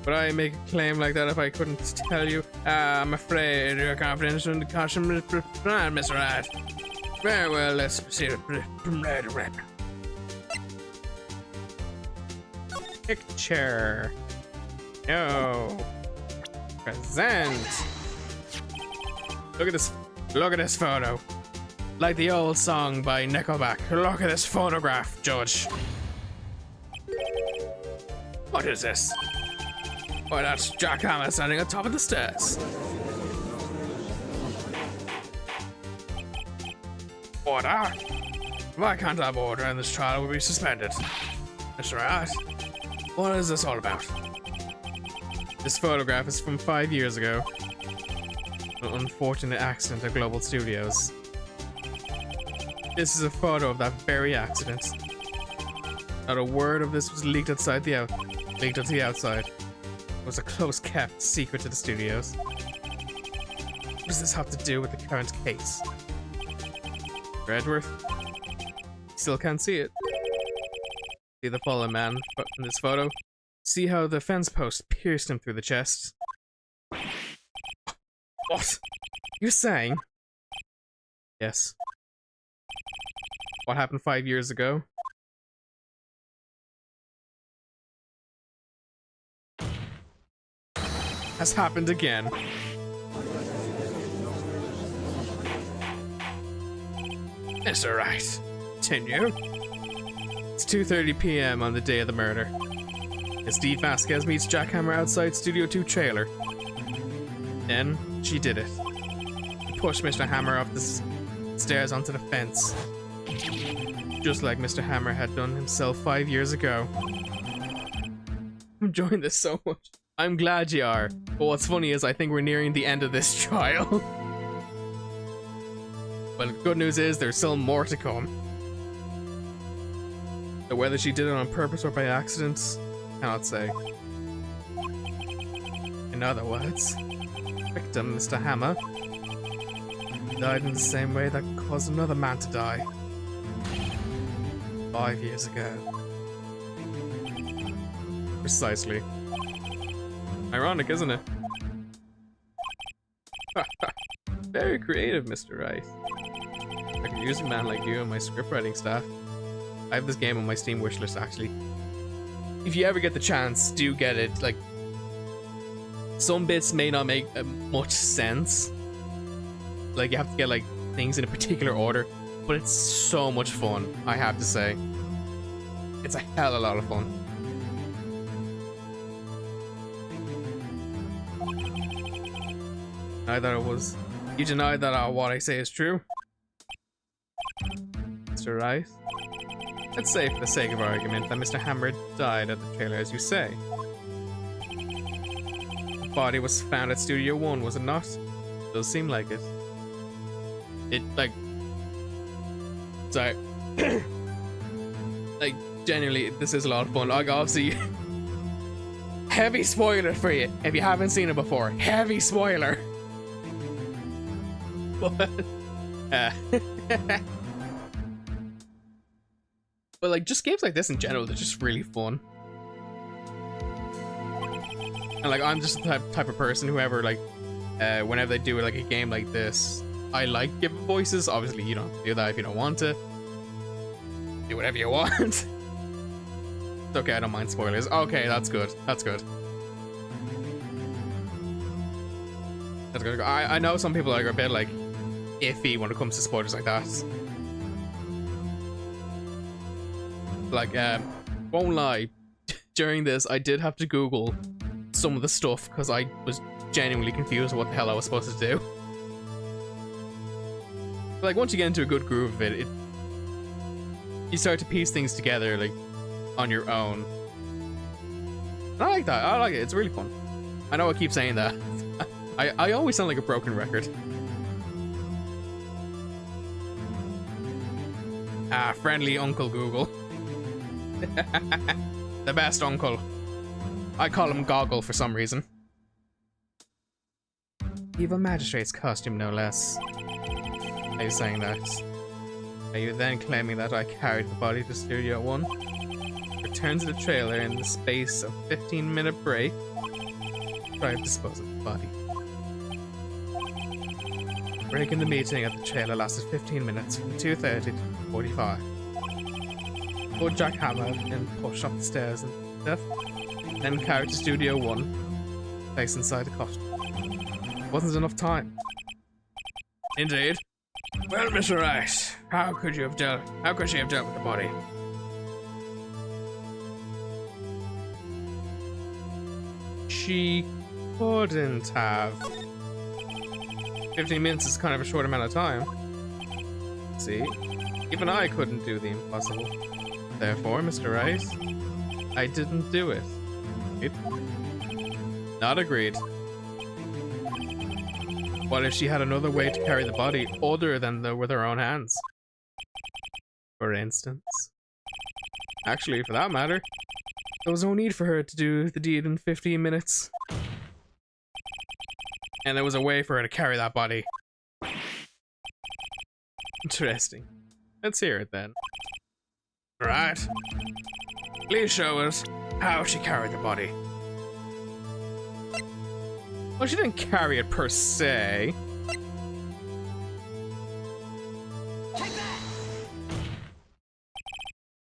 Would I make a claim like that if I couldn't tell you? I'm afraid your confidence in the caution, Mr. Wright. Very well, let's proceed. Picture. No. Present. Look at this photo. Like the old song by Nickelback. Look at this photograph, Judge. What is this? Why, that's Jack Hammer standing on top of the stairs. Order? If I can't have order, and this trial will be suspended. Mr. Wright, what is this all about? This photograph is from 5 years ago. An unfortunate accident at Global Studios. This is a photo of that very accident. Not a word of this was leaked outside leaked to the outside. It was a close-kept secret to the studios. What does this have to do with the current case? Redworth? Still can't see it. See the fallen man in this photo? See how the fence post pierced him through the chest? What? You're saying? Yes. What happened 5 years ago? has happened again. Mr. Wright, continue. It's 2:30 p.m. on the day of the murder. As Steve Vasquez meets Jackhammer outside Studio 2 trailer. Then, she did it. She pushed Mr. Hammer off the stairs onto the fence. Just like Mr. Hammer had done himself 5 years ago. I'm enjoying this so much. I'm glad you are. But what's funny is I think we're nearing the end of this trial. But the good news is there's still more to come. So whether she did it on purpose or by accident, cannot say. In other words, victim, Mr. Hammer, died in the same way that caused another man to die 5 years ago. Precisely. Ironic, isn't it? Very creative, Mr. Wright. I could use a man like you and my scriptwriting staff. I have this game on my Steam wishlist, actually. If you ever get the chance, do get it. Like, some bits may not make much sense. Like, you have to get, like, things in a particular order. But it's so much fun, I have to say. It's a hell of a lot of fun. Deny that it was... You deny that what I say is true? Mr. Wright? Let's say, for the sake of argument, that Mr. Hammer died at the trailer, as you say. The body was found at Studio 1, was it not? It does seem like it. It, like... Sorry. Like, genuinely, this is a lot of fun. Like, obviously... Heavy spoiler for you, if you haven't seen it before. Heavy spoiler! But... But like, just games like this in general, they're just really fun. And like, I'm just the type of person, whoever, like, whenever they do like a game like this, I like giving voices. Obviously, you don't do that if you don't want to. Do whatever you want. It's okay, I don't mind spoilers. Okay, that's good. That's good. That's good. I know some people are a bit, like, iffy when it comes to spoilers like that. Like, won't lie, during this I did have to Google some of the stuff because I was genuinely confused what the hell I was supposed to do. But like, once you get into a good groove of it, you start to piece things together, like, on your own. And I like that. I like it. It's really fun. I know I keep saying that. I always sound like a broken record. Ah, friendly Uncle Google. The best uncle. I call him Goggle for some reason. Evil magistrate's costume, no less. Are you saying that? Are you then claiming that I carried the body to Studio 1? Return to the trailer in the space of 15-minute break. Try to dispose of the body. Break in the meeting at the trailer lasted 15 minutes, from 2:30 to 45. Put Jackhammer and push up the stairs and death. Then carried to Studio 1, placed inside the costume. Wasn't enough time. Indeed. Well, Mr. Wright, how could she have dealt with the body? She couldn't have. 15 minutes is kind of a short amount of time. See? Even I couldn't do the impossible. Therefore, Mr. Wright, I didn't do it. Not agreed. What if she had another way to carry the body other than with her own hands? For instance. Actually, for that matter, there was no need for her to do the deed in 15 minutes. And there was a way for her to carry that body. Interesting. Let's hear it then. Right. Please show us how she carried the body. Well, she didn't carry it per se.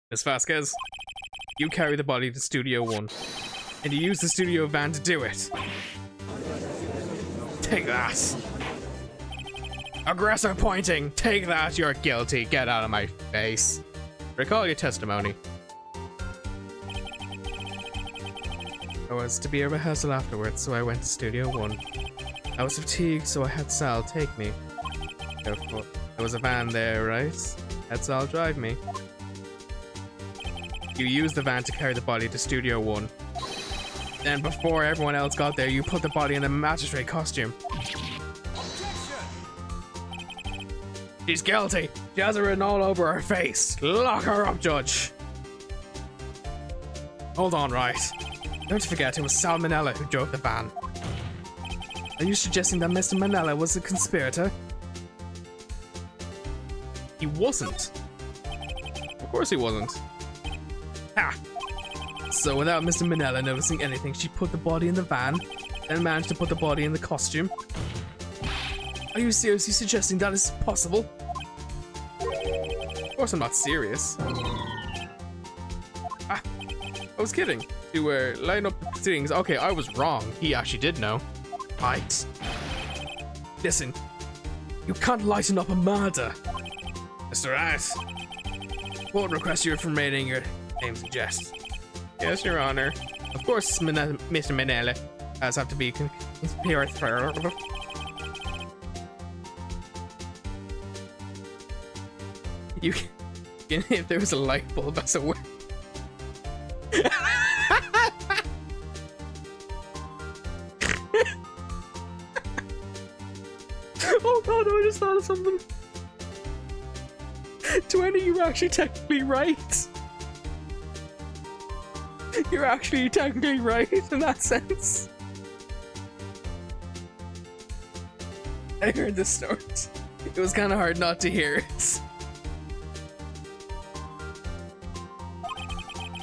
Miss Vasquez, you carry the body to Studio 1, and you use the studio van to do it. Take that. Aggressor pointing. Take that. You're guilty. Get out of my face. Recall your testimony. I was to be a rehearsal afterwards, so I went to Studio 1. I was fatigued, so I had Sal take me. Therefore, there was a van there, right? Had Sal drive me. You used the van to carry the body to Studio 1. Then before everyone else got there, you put the body in the magistrate costume. She's guilty. She has it written all over her face. Lock her up, Judge. Hold on, Wright. Don't forget, it was Sal Manella who drove the van. Are you suggesting that Mr. Manella was a conspirator? He wasn't. Of course he wasn't. Ha! So without Mr. Manella noticing anything, she put the body in the van, then managed to put the body in the costume. Are you seriously suggesting that is possible? Of course I'm not serious. Ah, I was kidding. To line up the proceedings. Okay, I was wrong. He actually did know. Right. Listen, you can't lighten up a murder. Mr. Wright, won't request you for making your name suggest. Yes, Your Honor. Of course, Mr. Manella has have to be conspirator. You can, if there was a light bulb, that's a word. Oh god, I just thought of something. 20, you're actually technically right. You're actually technically right in that sense. I heard this snort. It was kind of hard not to hear it.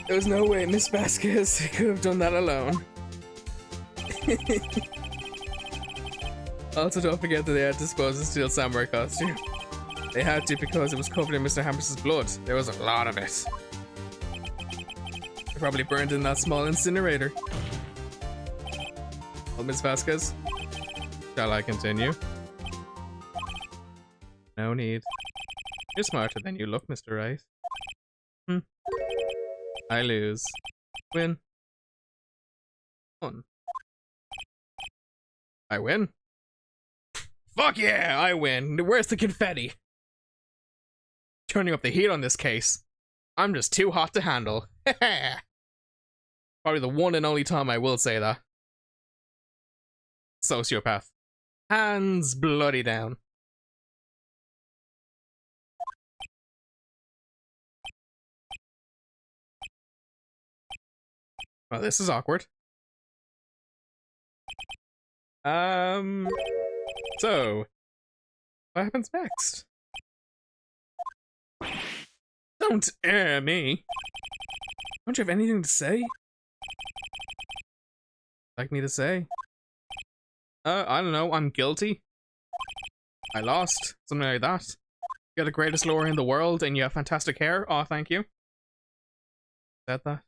There was no way Miss Vasquez could have done that alone. Also, don't forget that they had to dispose of the Steel Samurai costume. They had to because it was covered in Mr. Hammer's blood. There was a lot of it. They probably burned in that small incinerator. Well, Miss Vasquez, shall I continue? No need. You're smarter than you look, Mr. Wright. I lose. Win. Won. I win. Fuck yeah, I win. Where's the confetti? Turning up the heat on this case. I'm just too hot to handle. Probably the one and only time I will say that. Sociopath. Hands bloody down. Oh, this is awkward. So, what happens next? Don't air me. Don't you have anything to say? Like me to say? I don't know, I'm guilty. I lost. Something like that. You're the greatest lawyer in the world and you have fantastic hair. Oh, thank you. Said that.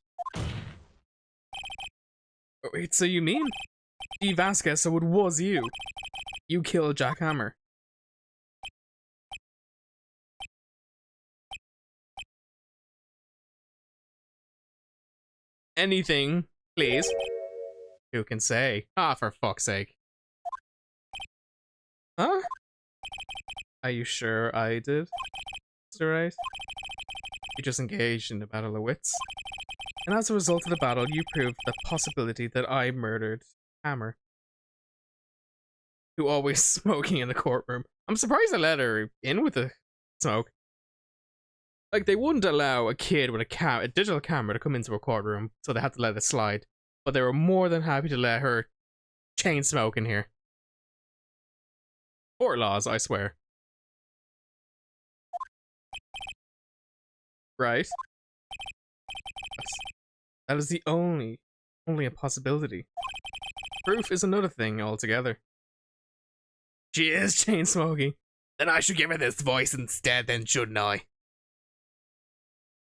Wait, so you mean? Steve Vasquez, so it was you. You killed Jack Hammer. Anything, please. Who can say? Ah, for fuck's sake. Huh? Are you sure I did, Mr. Wright? You just engaged in a battle of wits. And as a result of the battle, you proved the possibility that I murdered Hammer. Who always smoking in the courtroom. I'm surprised I let her in with the smoke. Like, they wouldn't allow a kid with a digital camera to come into a courtroom, so they had to let it slide. But they were more than happy to let her chain smoke in here. Court laws, I swear. Right? That is the only a possibility. Proof is another thing altogether. She is chain smoking. Then I should give her this voice instead, then shouldn't I?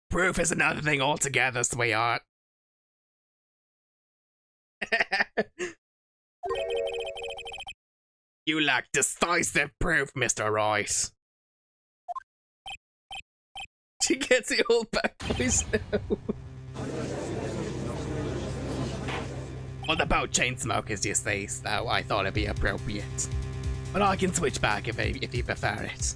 Proof is another thing altogether, sweetheart. You lack decisive proof, Mr. Wright. She gets the old back voice now. What about chain smokers, you say? So I thought it'd be appropriate. But I can switch back if you prefer it.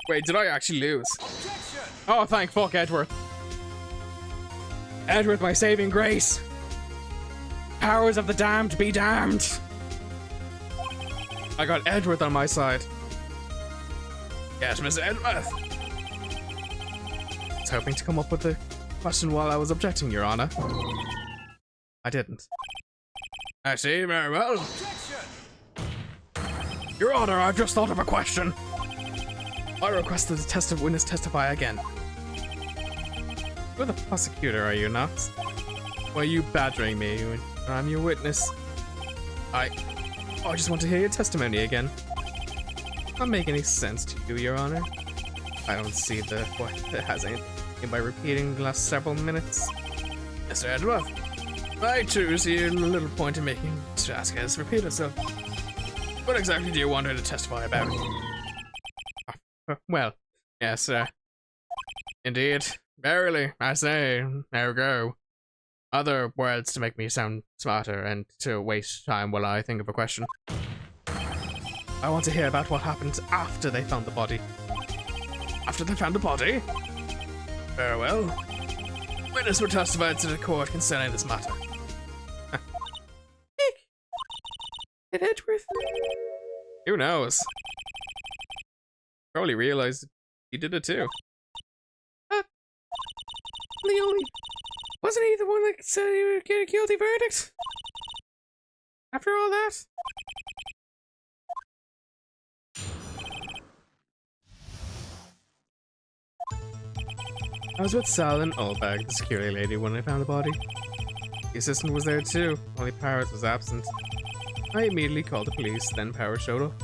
Wait, did I actually lose? Objection! Oh, thank fuck, Edgeworth. Edgeworth, my saving grace. Powers of the damned be damned. I got Edgeworth on my side. Yes, Mr. Edgeworth. I was hoping to come up with a question while I was objecting, Your Honor. I didn't. I see, very well. Objection! Your Honor, I've just thought of a question. I request that the witness testify again. You're the prosecutor, are you not? Why are you badgering me when I'm your witness? I just want to hear your testimony again. Not make any sense to you, Your Honor. I don't see what it has anything by repeating the last several minutes. Mr. Edgeworth, I too see a little point in making Mr. Vasquez repeat herself. What exactly do you want her to testify about? Well, yes, indeed. Verily, I say, ergo. Other words to make me sound smarter and to waste time while I think of a question. I want to hear about what happened after they found the body. After they found the body? Very well. Witness will testify to the court concerning this matter. Did Edgeworth? Who knows? Probably realized he did it too. Wasn't he the one that said he would get a guilty verdict? After all that? I was with Sal and Olbag, the security lady, when I found the body. The assistant was there too, only Powers was absent. I immediately called the police, then Powers showed up.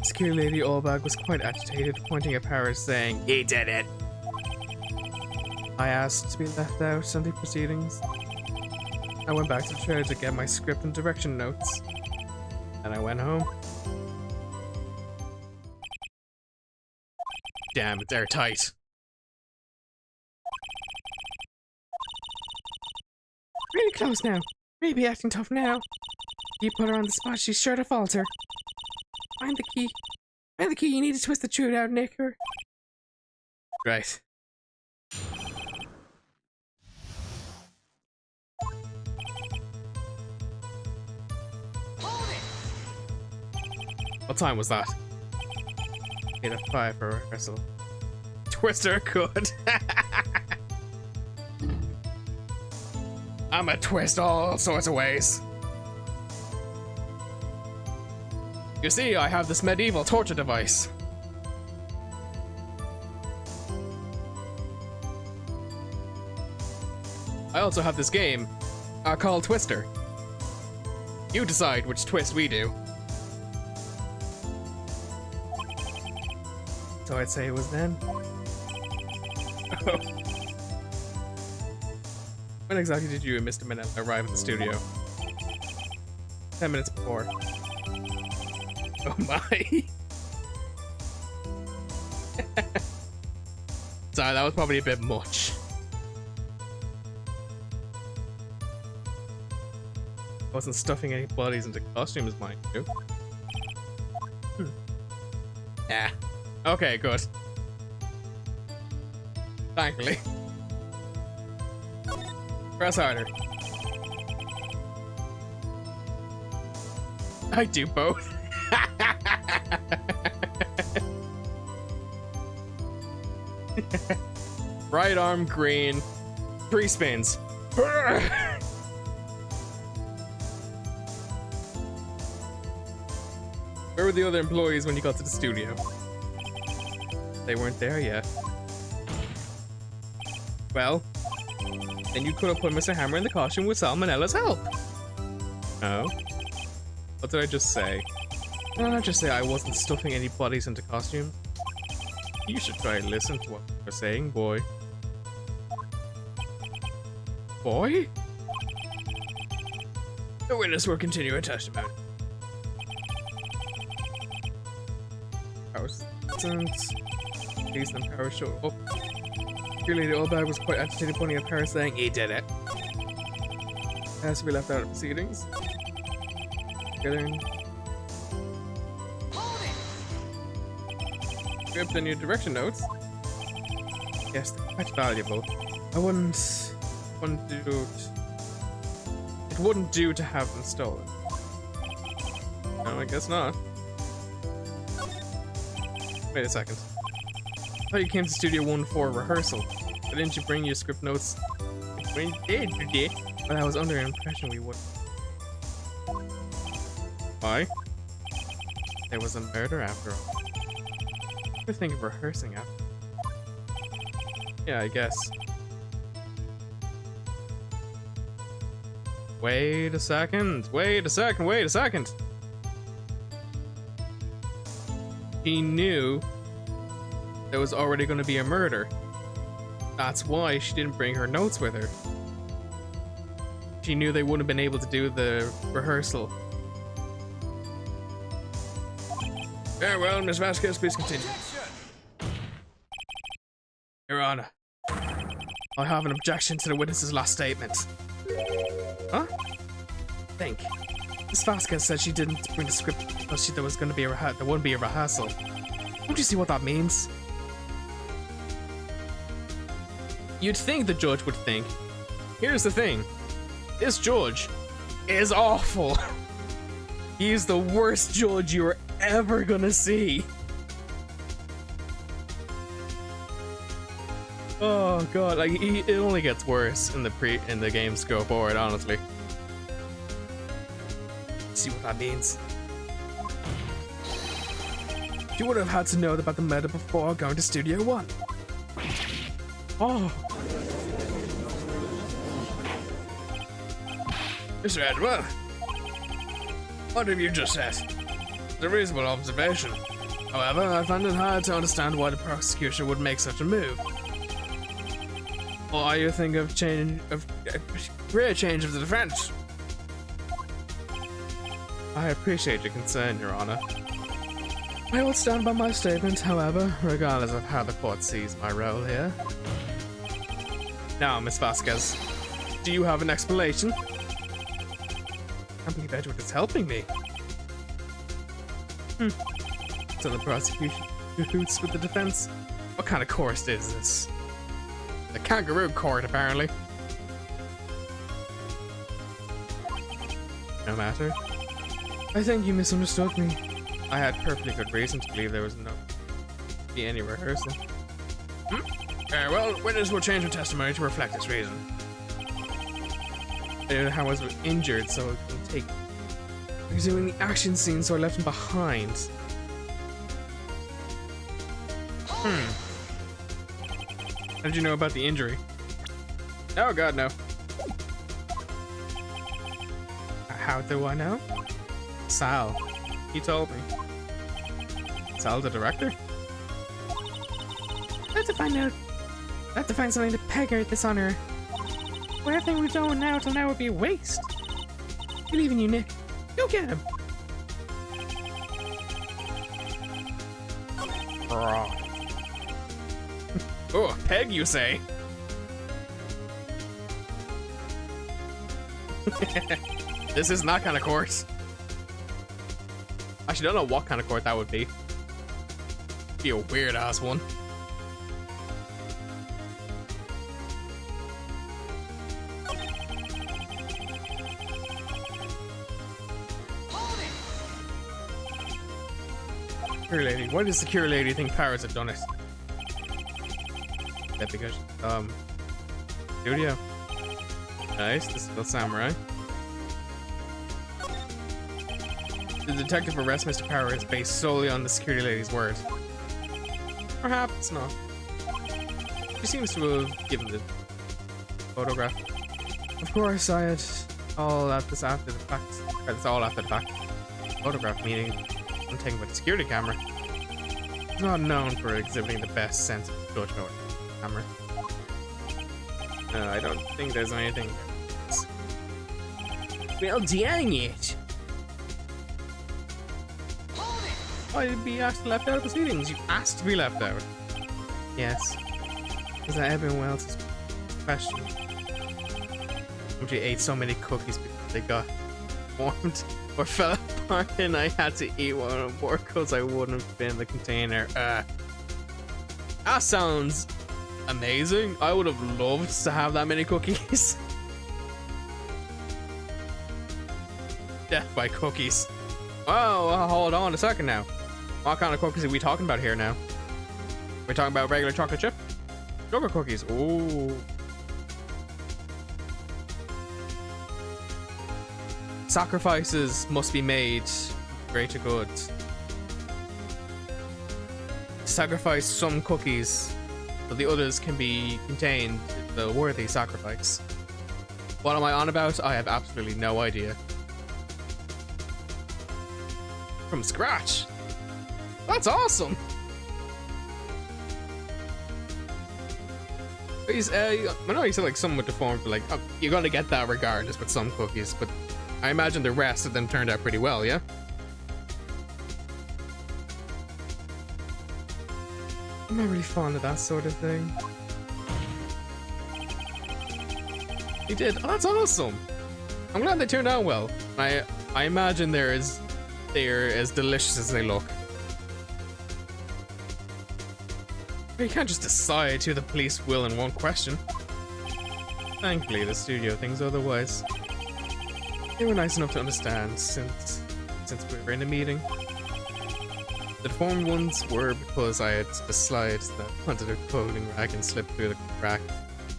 Security lady Olbag was quite agitated, pointing at Powers, saying, "He did it!" I asked to be left out on the proceedings. I went back to the trailer to get my script and direction notes. And I went home. Damn, it's airtight. Really close now. Really acting tough now. You put her on the spot, she's sure to falter. Find the key. Find the key, you need to twist the truth out, Nick. Right. What time was that? 8:05 for rehearsal. Twister could. I'm a twist all sorts of ways. You see, I have this medieval torture device. I also have this game called Twister. You decide which twist we do. So I'd say it was then. When exactly did you and Mr. Manette arrive at the studio? 10 minutes before. Oh my. Sorry, that was probably a bit much. I wasn't stuffing any bodies into costumes, mind you. Yeah. Okay, good. Thankfully. Press harder. I do both. Right arm green. 3 spins. Where were the other employees when you got to the studio? They weren't there yet. Well, then you could have put Mr. Hammer in the costume with Salmonella's help. Oh? What did I just say? Did I not just say I wasn't stuffing any bodies into costumes? You should try and listen to what they're saying, boy. Boy? The witness will continue her testimony. Powers Please, then Paris showed up. Clearly the old bag was quite agitated, pointing at Paris saying he did it. It has to be left out of proceedings. Getting script and your direction notes. Yes, they're quite valuable. I wouldn't do it. It wouldn't do to have them stolen. No, I guess not. Wait a second. I thought you came to Studio 1 for a rehearsal. But didn't you bring your script notes? When you did, you did. But I was under the impression we would. Why? There was a murder after all. I think of rehearsing after. Yeah, I guess. Wait a second. Wait a second. Wait a second. He knew there was already going to be a murder. That's why she didn't bring her notes with her. She knew they wouldn't have been able to do the rehearsal. Very well, Miss Vasquez, please continue. Your Honor, I have an objection to the witness's last statement. Huh? Think. Miss Vasquez said she didn't bring the script because there was going to be there wouldn't be a rehearsal. Don't you see what that means? You'd think the judge would think. Here's the thing. This judge is awful. He's the worst judge you're ever gonna see. Oh god, like it only gets worse in the games go forward, honestly. See what that means. You would have had to know about the murder before going to Studio 1. Oh. Mr. Edward, what have you just said? It's a reasonable observation. However, I find it hard to understand why the prosecution would make such a move. Or are you thinking of career change of the defense? I appreciate your concern, Your Honor. I will stand by my statement, however, regardless of how the court sees my role here. Now, Miss Vasquez, do you have an explanation? I can't believe Edward is helping me. So the prosecution cahoots with the defense? What kind of course is this? The kangaroo court, apparently. No matter. I think you misunderstood me. I had perfectly good reason to believe there was no be any rehearsal. Well, witness will change her testimony to reflect this reason. Howard was injured, so it can take. He was doing the action scene, so I left him behind. How did you know about the injury? Oh god, no. How do I know? Sal. He told me. Sal, the director? I have to find out. I have to find something to peg her this honor. Well, everything we've done now till now would be a waste. I believe in you, Nick. Go get him. Oh, peg, you say? This is not kind of court. Actually, don't know what kind of court that would be. Be a weird ass one. Secure lady. Why does secure lady think pirates have done it? That because studio. Nice, this is the samurai. The detective arrest Mr. Power is based solely on the security lady's word. Perhaps not. She seems to have given the photograph. Of course, I had all at this after the fact. It's all after the fact. Photograph meaning I'm taken with the security camera. It's not known for exhibiting the best sense of judgment with the camera. No, I don't think there's anything. Well, dang it! Why did be asked left out of proceedings? You asked to be left out. Yes. Is that everyone else's question? Somebody ate so many cookies because they got warmed or fell apart and I had to eat one more because I wouldn't have been in the container. That sounds amazing. I would have loved to have that many cookies. Death by cookies. Oh, hold on a second now. What kind of cookies are we talking about here now? We're talking about regular chocolate chip? Sugar cookies. Ooh. Sacrifices must be made for greater good. Sacrifice some cookies so the others can be contained in the worthy sacrifice. What am I on about? I have absolutely no idea. From scratch? That's awesome! I know you said like some with the form, but like, oh, you're gonna get that regardless with some cookies, but I imagine the rest of them turned out pretty well, yeah? I'm not really fond of that sort of thing. You did? Oh, that's awesome! I'm glad they turned out well. I imagine they're as delicious as they look. You can't just decide who the police will and won't question. Thankfully, the studio thinks otherwise. They were nice enough to understand since we were in a meeting. The deformed ones were because I had the slide that onto a clothing rag and slipped through the crack,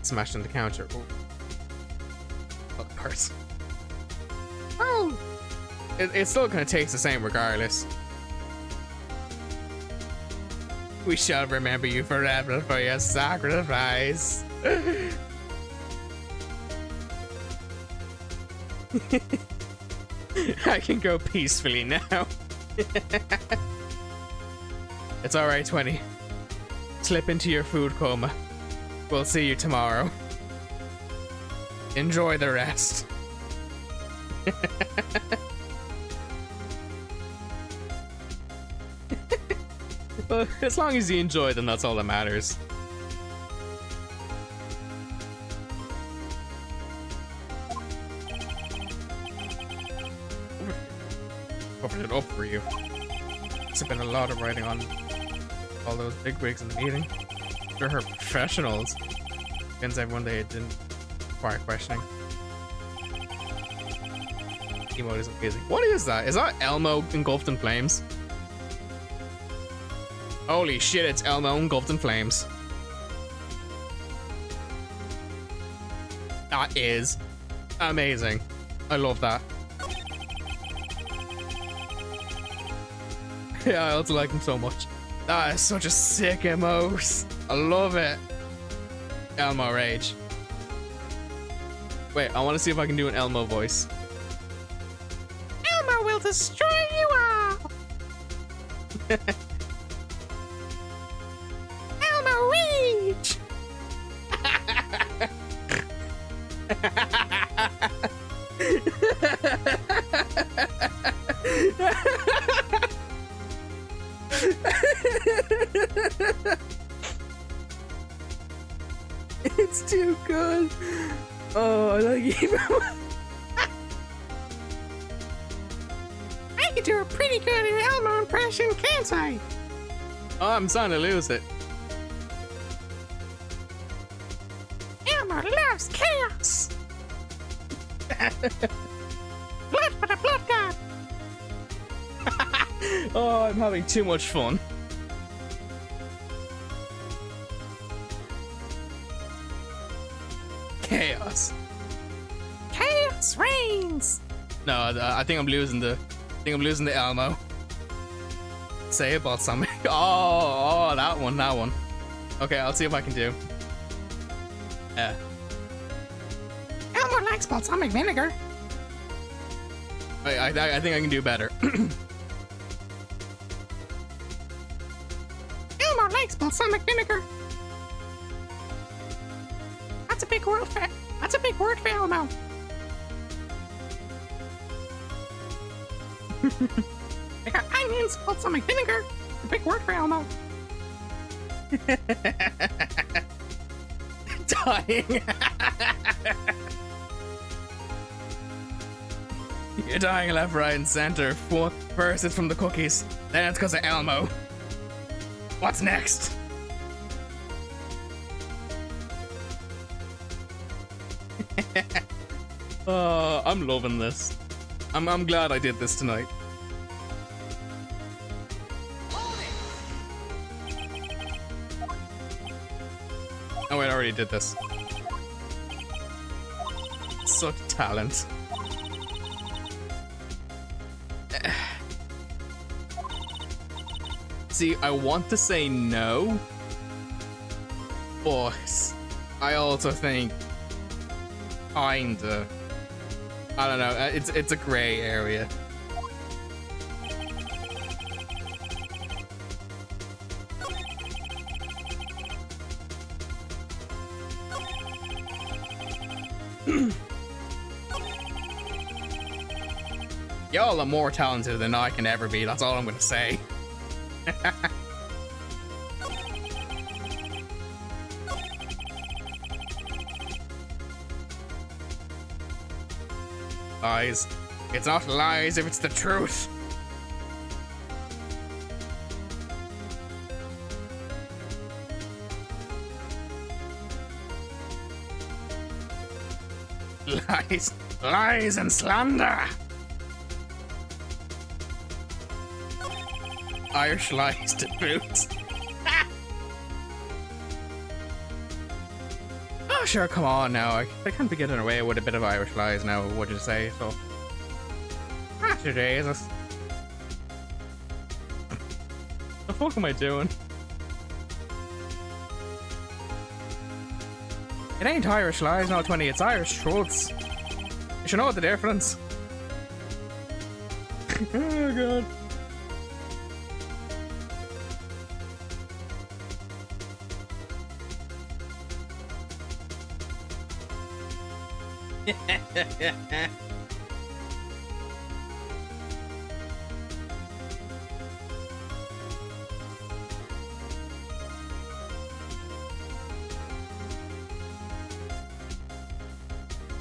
smashed on the counter. Oh, parts. Oh, it's still gonna taste the same regardless. We shall remember you forever for your sacrifice. I can go peacefully now. It's alright, 20. Slip into your food coma. We'll see you tomorrow. Enjoy the rest. But as long as you enjoy them, that's all that matters. Covered it up for you. There's been a lot of writing on all those bigwigs in the meeting. They're her professionals. Against everyone they didn't require questioning. Emote is amazing. What is that? Is that Elmo engulfed in flames? Holy shit, it's Elmo engulfed in flames. That is amazing. I love that. Yeah, I also like him so much. That is such a sick emote. I love it. Elmo rage. Wait, I want to see if I can do an Elmo voice. I'll destroy you all! Elmo Reach! It's too good. Oh, I like it. I can do a pretty good Elmo impression, can't I? Oh, I'm starting to lose it. Elmo loves chaos. Blood for the blood god. Oh, I'm having too much fun. Chaos. Chaos reigns. No, I think I'm losing the. I think I'm losing the Elmo. Say about something. Oh, that one, that one. Okay, I'll see if I can do. Yeah. Elmo likes balsamic vinegar. I think I can do better. Elmo likes balsamic vinegar. That's a big word for. That's a big word for Elmo. I got onions, balsamic vinegar. A big word for Elmo. Dying. You're dying left, right, and center. First it's from the cookies, then it's because of Elmo. What's next? I'm loving this. I'm glad I did this tonight. Oh wait, I already did this. Such talent. See, I want to say no, but I also think kinda. I don't know. It's a gray area. Y'all are more talented than I can ever be. That's all I'm gonna say. Lies. It's not lies if it's the truth. Lies. Lies and slander. Irish lies to boot. Oh, sure, come on now. I can't be getting away with a bit of Irish lies now, would you say? So, sure, Jesus. The fuck am I doing? It ain't Irish lies, no 20, it's Irish truths. You should know the difference. Oh, God.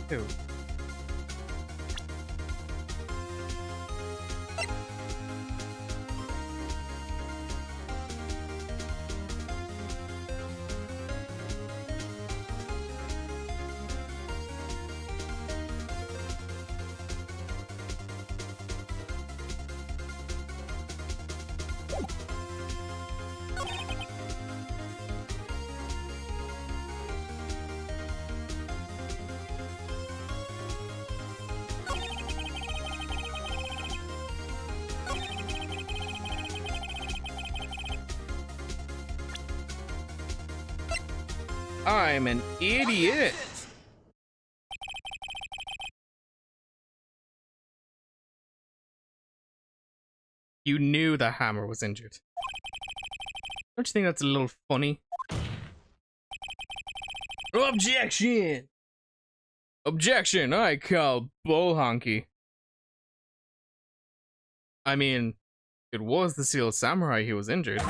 Two. I'm an idiot. You knew that Hammer was injured. Don't you think that's a little funny? Objection! Objection! I call bull honky. I mean, it was the Steel Samurai who was injured.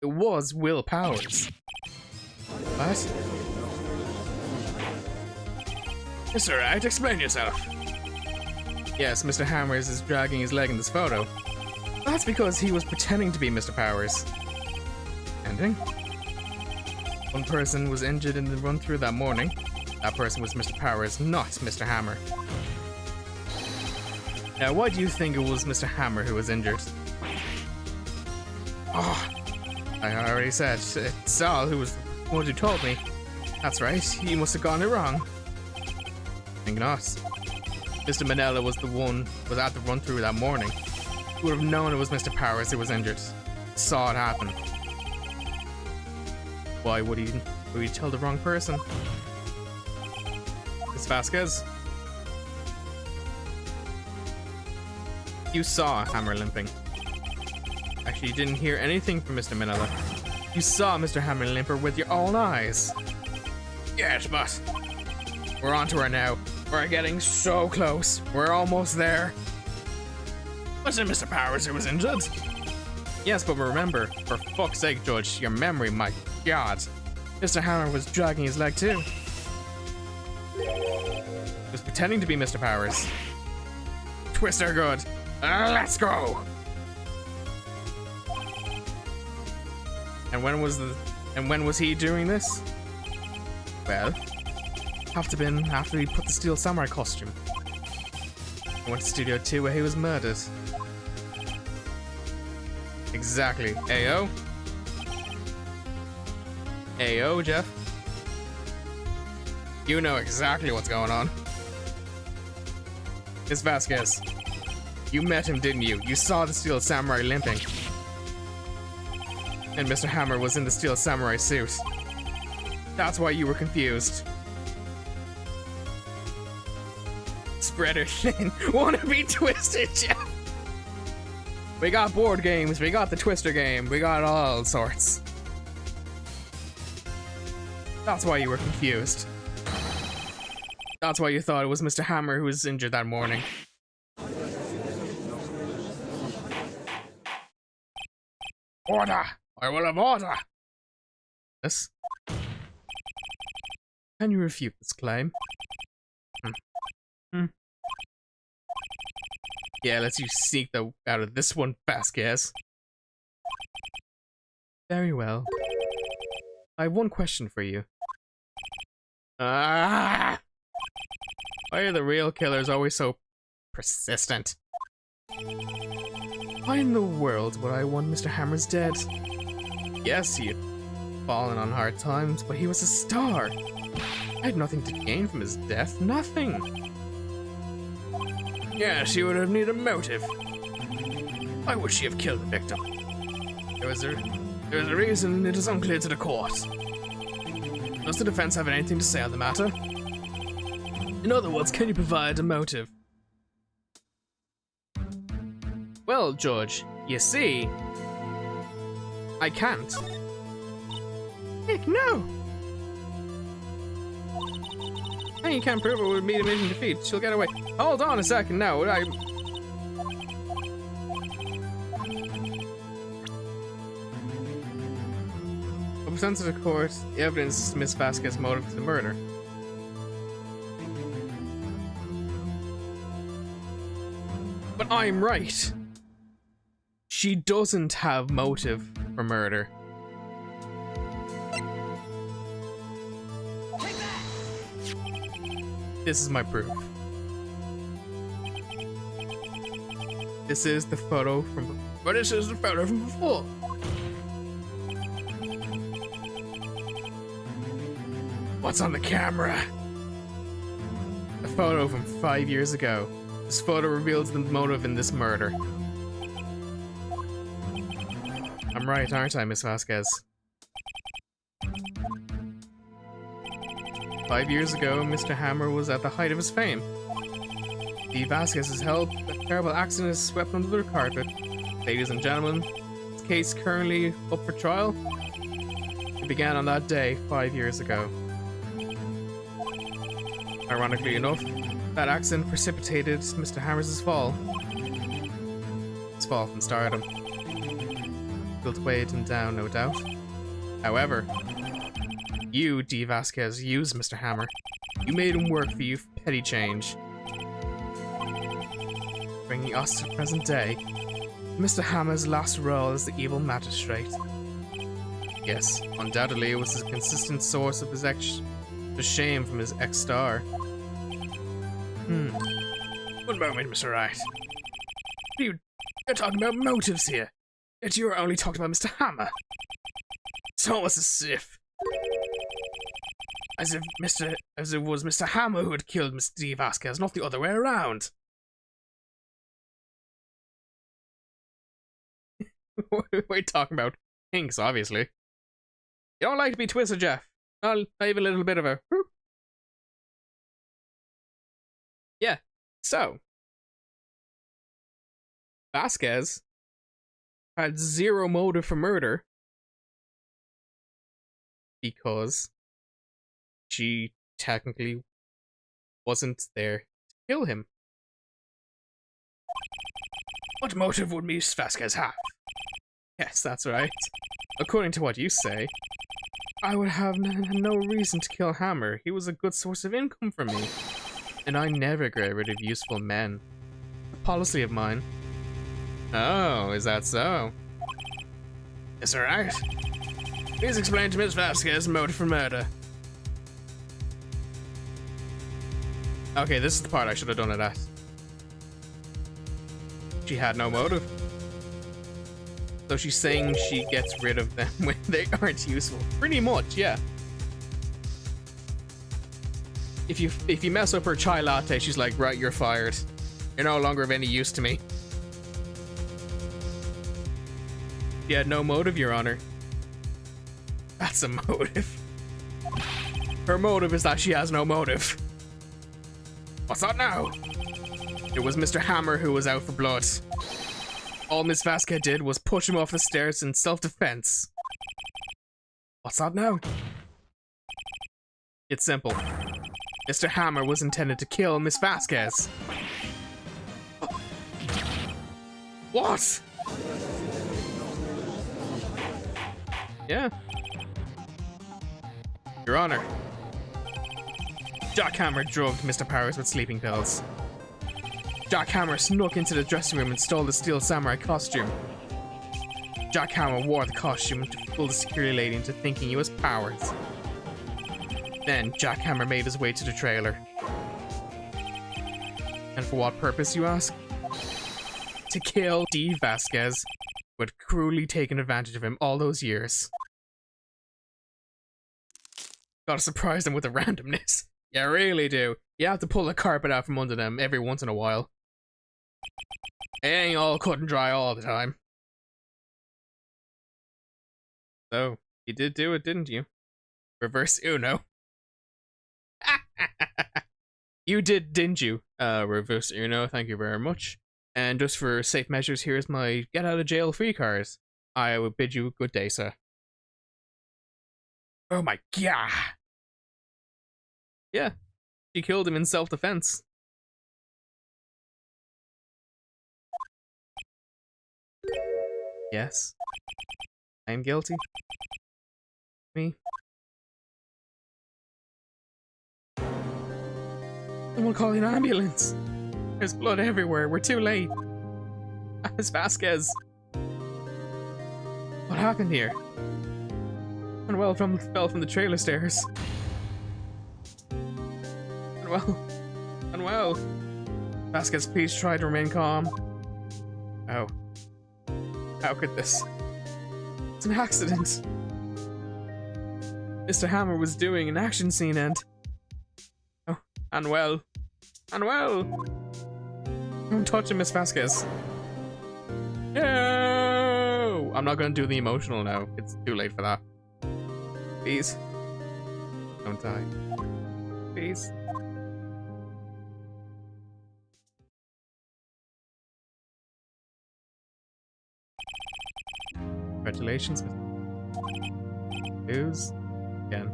It was Will Powers. What? Mr. Wright, explain yourself. Yes, Mr. Hammers is dragging his leg in this photo. That's because he was pretending to be Mr. Powers. Ending? One person was injured in the run-through that morning. That person was Mr. Powers, not Mr. Hammer. Now, why do you think it was Mr. Hammer who was injured? Oh, I already said, it's Sal who was the one who told me. That's right, he must have gotten it wrong. I think not. Mr. Manella was at the run-through that morning. He would have known it was Mr. Powers who was injured. Saw it happen. Why would he tell the wrong person? Miss Vasquez? You saw Hammer limping. Actually, you didn't hear anything from Mr. Manila. You saw Mr. Hammer limper with your own eyes. Yes, but we're onto her now. We're getting so close. We're almost there. Was it Mr. Powers who was injured? Yes, but remember, for fuck's sake, Judge, your memory, my god. Mr. Hammer was dragging his leg too. He was pretending to be Mr. Powers. Twister good. Let's go! And when was he doing this? Well, have to been after he put the Steel Samurai costume. I went to Studio 2 where he was murdered. Exactly. Ayo? Ayo, Jeff? You know exactly what's going on. Miss Vasquez. You met him, didn't you? You saw the Steel Samurai limping. And Mr. Hammer was in the Steel Samurai suit. That's why you were confused. Spreader thin. Wanna be twisted, Jeff? We got board games, we got the Twister game, we got all sorts. That's why you were confused. That's why you thought it was Mr. Hammer who was injured that morning. Order! I will have order! Yes? Can you refute this claim? Yeah, let's you sneak out of this one, Vasquez. Very well. I have one question for you. Why are the real killers always so persistent? Why in the world would I want Mr. Hammer's dead? Yes, he had fallen on hard times, but he was a star. I had nothing to gain from his death, nothing. Yes, he would have needed a motive. Why would she have killed the victim? There was a reason it is unclear to the court. Does the defense have anything to say on the matter? In other words, can you provide a motive? Well, George, you see, I can't. Nick, no! Hey, you can't prove it would meet him in defeat. She'll get away. Hold on a second now. Presents to the court the evidence to Miss Vasquez's motive for the murder. But I'm right. She doesn't have motive for murder. This is my proof. This is the photo from before. What's on the camera? A photo from 5 years ago. This photo reveals the motive in this murder. I'm right, aren't I, Miss Vasquez? 5 years ago, Mr. Hammer was at the height of his fame. The Vasquez has held a terrible accident is swept under the carpet. Ladies and gentlemen, this case currently up for trial. It began on that day 5 years ago. Ironically enough, that accident precipitated Mr. Hammers' fall. His fall from stardom. Will weighed him down, no doubt. However, you, D. Vasquez, used Mr. Hammer. You made him work for you for petty change. Bringing us to the present day, Mr. Hammer's last role as the evil magistrate. Yes, undoubtedly it was a consistent source of his the shame from his ex-star. One moment, Mr. Wright. You're talking about motives here. Yet you were only talking about Mr. Hammer. It's almost as if it was Mr. Hammer who had killed Mr. D. Vasquez, not the other way around. What are we talking about? Hinks, obviously. You don't like to be twisted, Jeff. I'll leave a little bit of a... Yeah, so... Vasquez had zero motive for murder because she technically wasn't there to kill him. What motive would Miss Vasquez have? Yes, that's right. According to what you say, I would have no reason to kill Hammer. He was a good source of income for me. And I never get rid of useful men. A policy of mine. Oh, is that so? Yes, alright. Please explain to Miss Vasquez motive for murder. Okay, this is the part I should have done it at. She had no motive. So she's saying she gets rid of them when they aren't useful. Pretty much, yeah. If you mess up her chai latte, she's like, right, you're fired. You're no longer of any use to me. She had no motive, Your Honor. That's a motive. Her motive is that she has no motive. What's that now? It was Mr. Hammer who was out for blood. All Miss Vasquez did was push him off the stairs in self-defense. What's that now? It's simple. Mr. Hammer was intended to kill Miss Vasquez. What? Yeah. Your Honor. Jack Hammer drugged Mr. Powers with sleeping pills. Jack Hammer snuck into the dressing room and stole the steel samurai costume. Jack Hammer wore the costume to fool the security lady into thinking he was Powers. Then Jack Hammer made his way to the trailer. And for what purpose, you ask? To kill D. Vasquez, who had cruelly taken advantage of him all those years. Gotta surprise them with the randomness. You really do. You have to pull the carpet out from under them every once in a while. It ain't all cut and dry all the time. So, you did do it, didn't you? Reverse Uno. You did, didn't you? Reverse Uno, thank you very much. And just for safe measures, here's my get out of jail free card. I would bid you good day, sir. Oh my god. Yeah, she killed him in self-defense. Yes, I am guilty. Me. Someone call an ambulance. There's blood everywhere. We're too late. Miss Vasquez. What happened here? Manuel fell from the trailer stairs. Manuel. Vasquez, please try to remain calm. Oh. How could this? It's an accident. Mr. Hammer was doing an action scene and... Oh, Manuel. Manuel! Don't touch him, Miss Vasquez. No! I'm not gonna do the emotional now. It's too late for that. Please. Don't die. Please. Congratulations, Mr. Who's again?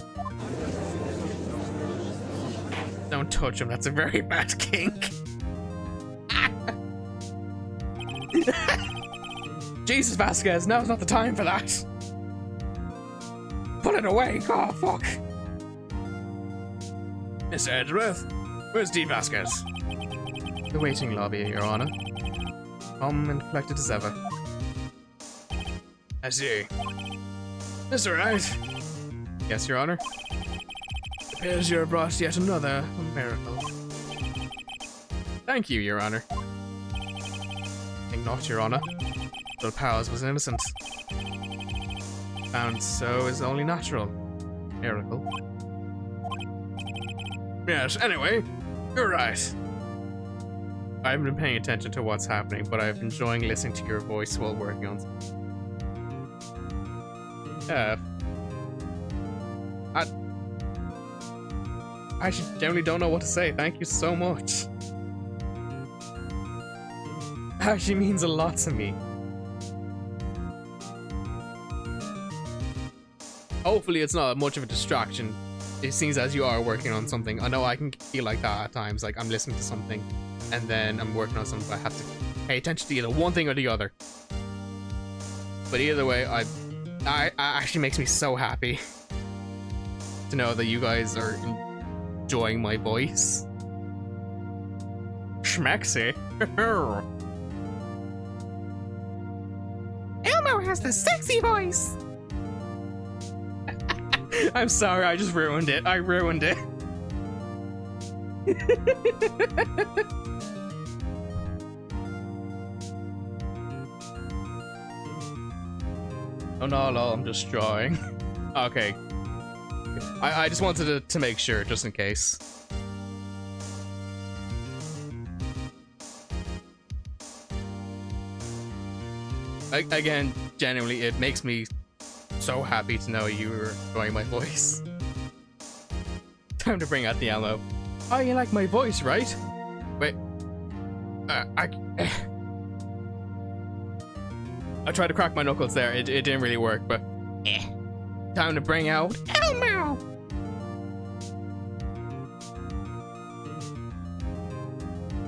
Don't touch him, that's a very bad kink. Jesus, Vasquez, now's not the time for that. Put it away, oh fuck. Mr. Edgeworth, where's D. Vasquez? The waiting lobby, Your Honor. Calm and collected as ever. I see. Mr. Wright? Yes, Your Honor? It appears you have brought yet another miracle. Thank you, Your Honor. Think not, Your Honor. Little Powers was innocent. Found so is only natural. Miracle. Yes, anyway, you're right. I haven't been paying attention to what's happening, but I've been enjoying listening to your voice while working on something. I generally don't know what to say. Thank you so much. Actually means a lot to me. Hopefully it's not much of a distraction. It seems as you are working on something. I know I can feel like that at times, like I'm listening to something and then I'm working on something, but I have to pay attention to either one thing or the other. But either way, I actually makes me so happy to know that you guys are enjoying my voice. Schmexy. Elmo has the sexy voice. I'm sorry, I just ruined it. I ruined it. Oh no, I'm just drawing. Okay. I just wanted to make sure, just in case. Again, genuinely, it makes me so happy to know you were enjoying my voice. Time to bring out the ammo. Oh, you like my voice, right? Wait. I tried to crack my knuckles there. It didn't really work, but time to bring out Elmo.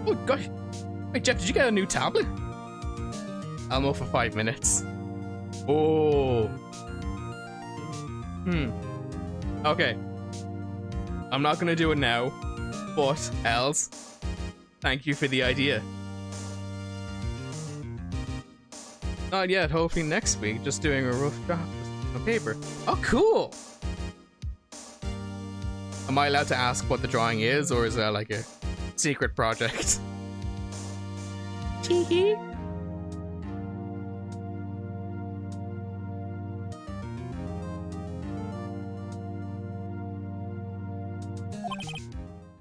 Oh gosh. Wait, Jeff, did you get a new tablet? Elmo for 5 minutes. Oh. Okay. I'm not gonna do it now, but Els, thank you for the idea. Not yet, hopefully next week, just doing a rough draft on paper. Oh, cool! Am I allowed to ask what the drawing is, or is that like a secret project? Tee-hee.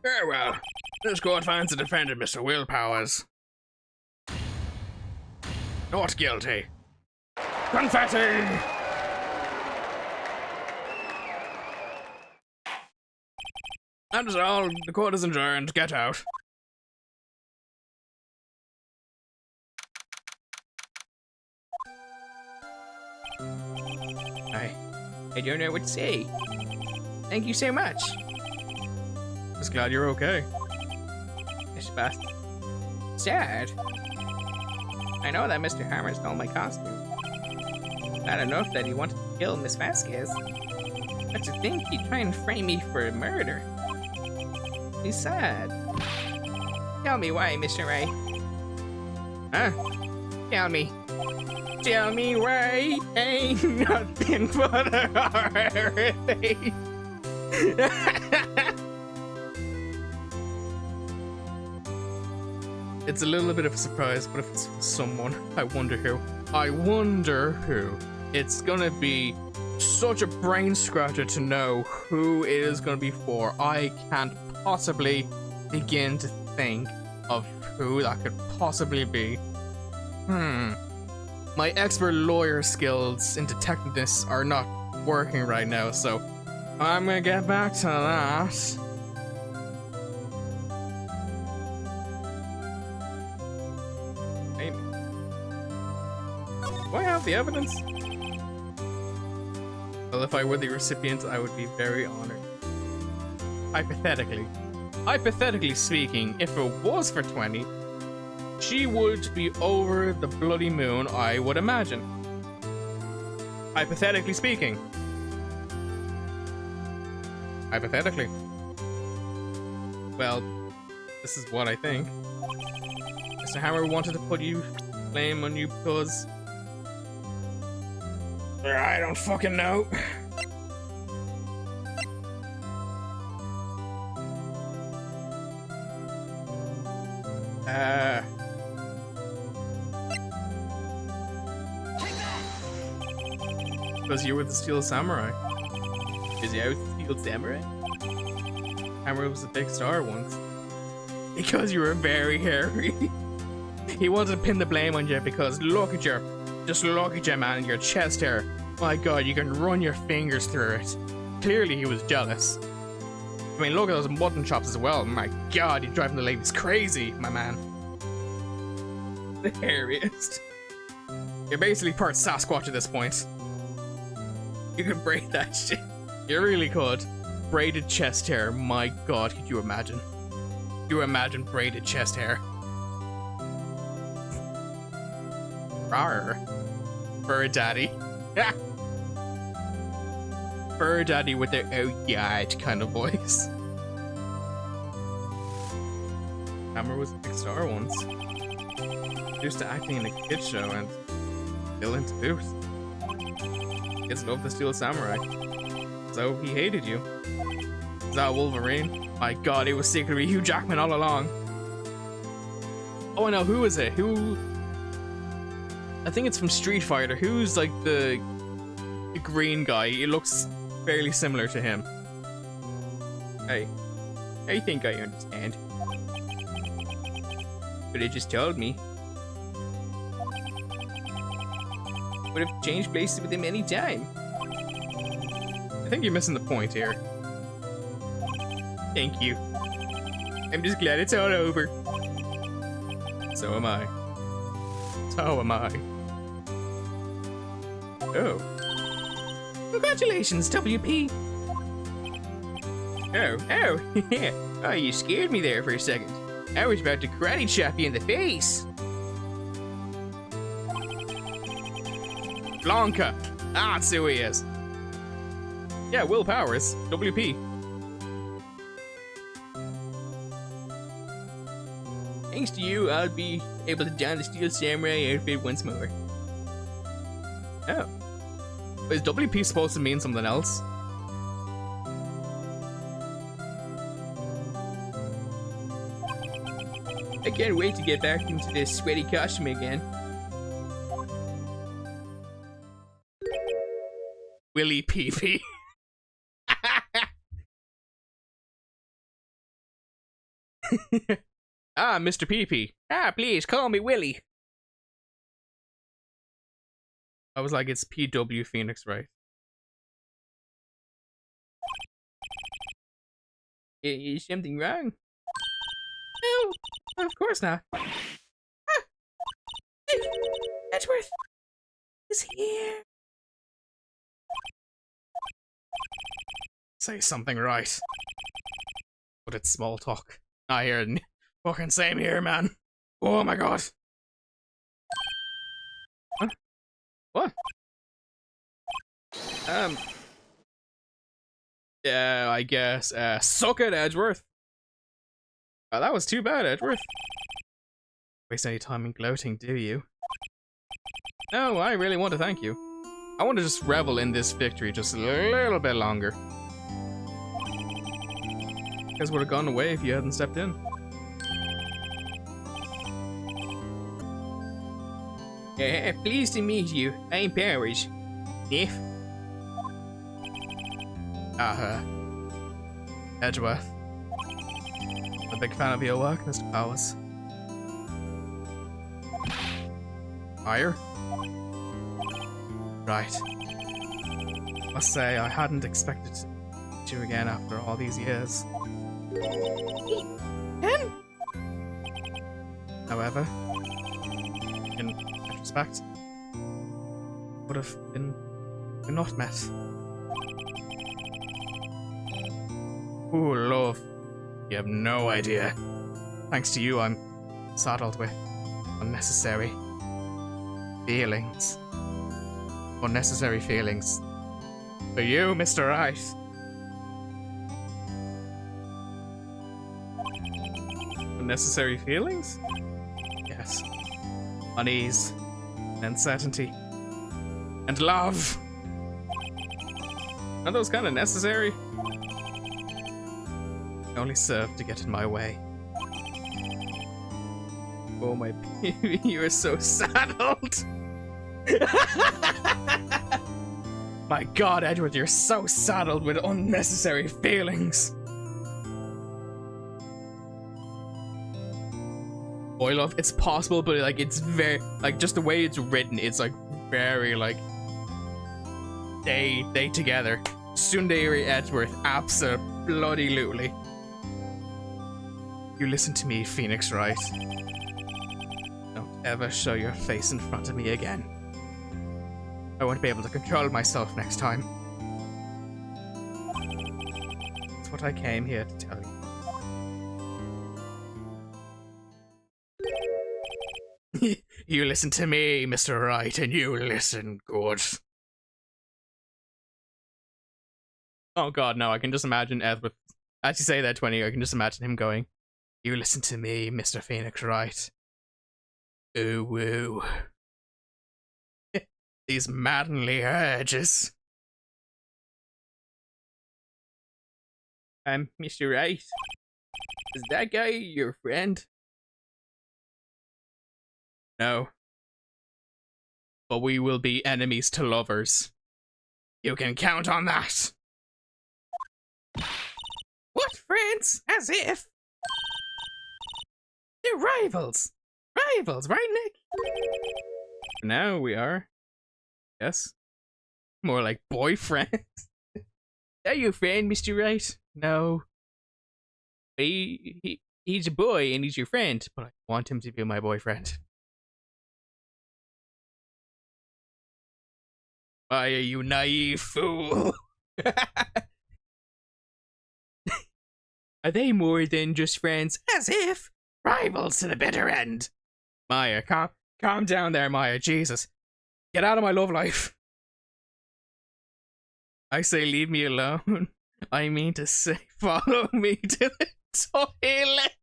Very well. Let's go and find the defendant, Mr. Willpowers. Not guilty. Confetti! That is all. The court is adjourned. Get out. I don't know what to say. Thank you so much. Just glad you're okay. It's bad. Sad. I know that Mr. Hammer stole my costume. Not enough that he wanted to kill Miss Vasquez. But to think he'd try and frame me for murder. He's sad. Tell me why, Mr. Ray. Huh? Tell me. Tell me why ain't nothing but a holiday. It's a little bit of a surprise, but if it's for someone, I wonder who. I wonder who. It's gonna be such a brain scratcher to know who it is gonna be for. I can't possibly begin to think of who that could possibly be. My expert lawyer skills in detectiveness are not working right now, so I'm gonna get back to that. Maybe. Do I have the evidence? Well, if I were the recipient, I would be very honored. Hypothetically. Hypothetically speaking, if it was for 20, she would be over the bloody moon, I would imagine. Hypothetically speaking. Hypothetically. Well, this is what I think. Mr. Hammer wanted to put blame on you because... I don't fucking know. Because you were the Steel Samurai. Because you was the Steel Samurai? Hammer was a big star once. Because you were very hairy. He wanted to pin the blame on you because just look at you, man, your chest hair. My god, you can run your fingers through it. Clearly he was jealous. I mean, look at those mutton chops as well. My god, you're driving the ladies crazy, my man. The hairiest. You're basically part Sasquatch at this point. You could braid that shit. You really could. Braided chest hair. My god, could you imagine? Could you imagine braided chest hair? Rawr. Fur daddy. Fur daddy with their oh god kind of voice. Hammer was a big star once. Used to acting in a kid's show and still into boot. Kids love the Steel Samurai. So he hated you. Is that Wolverine? My god, he was secretly Hugh Jackman all along. Oh, I know, who is it? Who... I think it's from Street Fighter. Who's like the green guy? He looks fairly similar to him. Hey, I think I understand. But it just told me. Would have changed places with him any time. I think you're missing the point here. Thank you. I'm just glad it's all over. So am I. So am I. Oh. Congratulations, WP! Oh, oh, you scared me there for a second. I was about to karate chop you in the face. Blanca! Ah, that's who he is. Yeah, Will Powers, WP. Thanks to you, I'll be able to don the Steel Samurai outfit once more. Oh. Is WP supposed to mean something else? I can't wait to get back into this sweaty costume again. Willy PP. Ah, Mr. PP. Ah, please call me Willy. I was like, it's PW Phoenix, right? Is something wrong? No, of course not. Ah, Edgeworth is here. Say something right. But it's small talk. I hear fucking same here, man. Oh my god. Huh? What? Yeah, I guess. Suck it, Edgeworth. Oh, that was too bad, Edgeworth. Waste any time in gloating, do you? No, I really want to thank you. I want to just revel in this victory just a little bit longer. You guys would have gone away if you hadn't stepped in. Pleased to meet you. I'm Powers. If. Edgeworth. I'm a big fan of your work, Mr. Powers. Higher? Right. Must say, I hadn't expected to meet you again after all these years. However, in retrospect, would have been not met. Ooh, love. You have no idea. Thanks to you, I'm saddled with unnecessary feelings. Unnecessary feelings. For you, Mr. Wright. Unnecessary feelings? Yes. Unease. Uncertainty. And love. Are those kind of necessary? They only serve to get in my way. Oh my baby, you are so saddled. My god, Edward, you're so saddled with unnecessary feelings. Boy love, it's possible, but like it's very like just the way it's written, it's like very like they together. Sundari Edgeworth, absolutely. You listen to me, Phoenix Wright. Don't ever show your face in front of me again. I won't be able to control myself next time. That's what I came here to tell you. You listen to me, Mr. Wright, and you listen good. Oh god, no, I can just imagine Edward. As you say that, 20, I can just imagine him going, you listen to me, Mr. Phoenix Wright. Ooh woo. These maddenly urges. Mr. Wright, is that guy your friend? No. But we will be enemies to lovers. You can count on that. What friends? As if. They're rivals. Rivals, right, Nick? Now we are. Yes. More like boyfriends. Are you a friend, Mr. Wright? No. He's a boy and he's your friend, but I want him to be my boyfriend. Why are you naive fool? Are they more than just friends? As if. Rivals to the bitter end. Maya, calm down there, Maya. Jesus. Get out of my love life. I say leave me alone. I mean to say follow me to the toilet.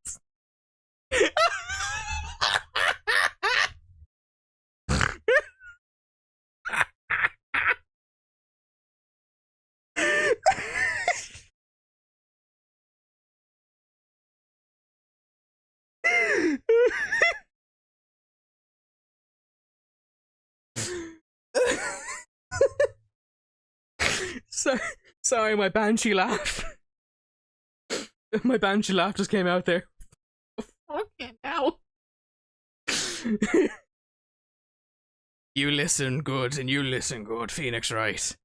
Sorry, my banshee laugh. My banshee laugh just came out there. Fucking hell. You listen good, and you listen good, Phoenix Wright.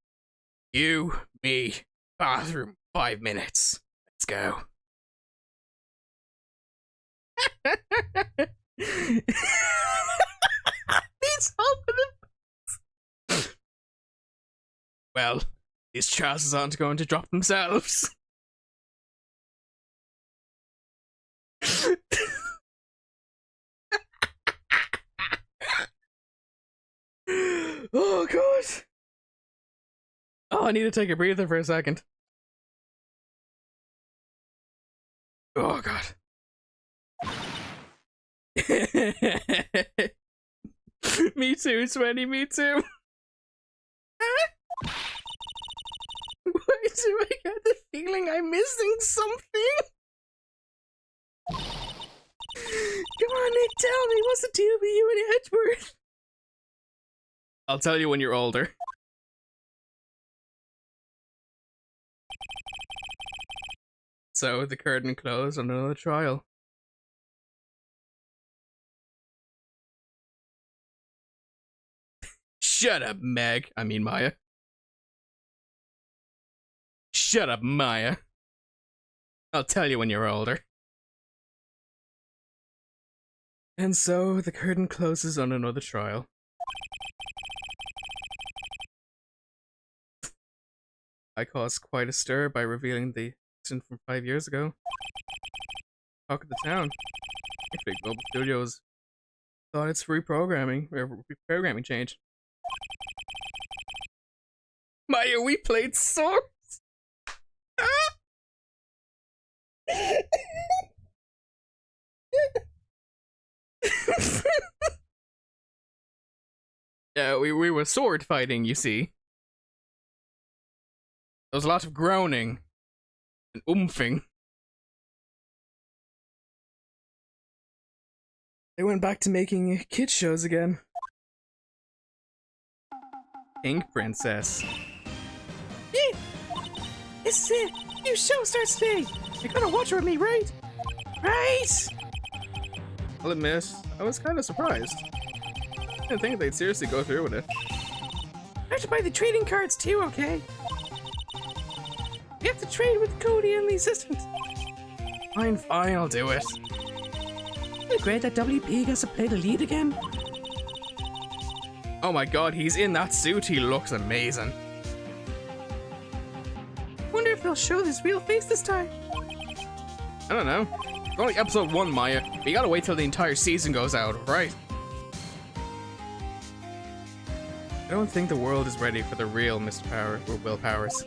You, me, bathroom, 5 minutes. Let's go. Needs help with it. Well, these trousers aren't going to drop themselves. Oh god. Oh, I need to take a breather for a second. Oh god. Me too, Swenny, me too. Why do I get the feeling I'm missing something? Come on, Nick, tell me, what's the deal with you and Edgeworth? I'll tell you when you're older. So, the curtain closed on another trial. Shut up, Meg. I mean, Maya. Shut up, Maya. I'll tell you when you're older. And so, the curtain closes on another trial. I caused quite a stir by revealing the incident from 5 years ago. Talk of the town. Big Global Studios thought it's reprogramming change. Maya, we played swords! Yeah, we were sword fighting, you see. There was a lot of groaning and oomping. They went back to making kids shows again. Pink Princess. Yeah, this is it. New show starts today. You're gonna watch it with me, right? Right? I'll admit, I was kind of surprised. I didn't think they'd seriously go through with it. I have to buy the trading cards too, okay? We have to trade with Cody and the assistant. Fine, I'll do it. Isn't it great that WP gets to play the lead again? Oh my god, he's in that suit. He looks amazing. Wonder if they'll show his real face this time. I don't know. It's only episode 1, Maya. We gotta wait till the entire season goes out, right? I don't think the world is ready for the real Mr. Power or Will Powers.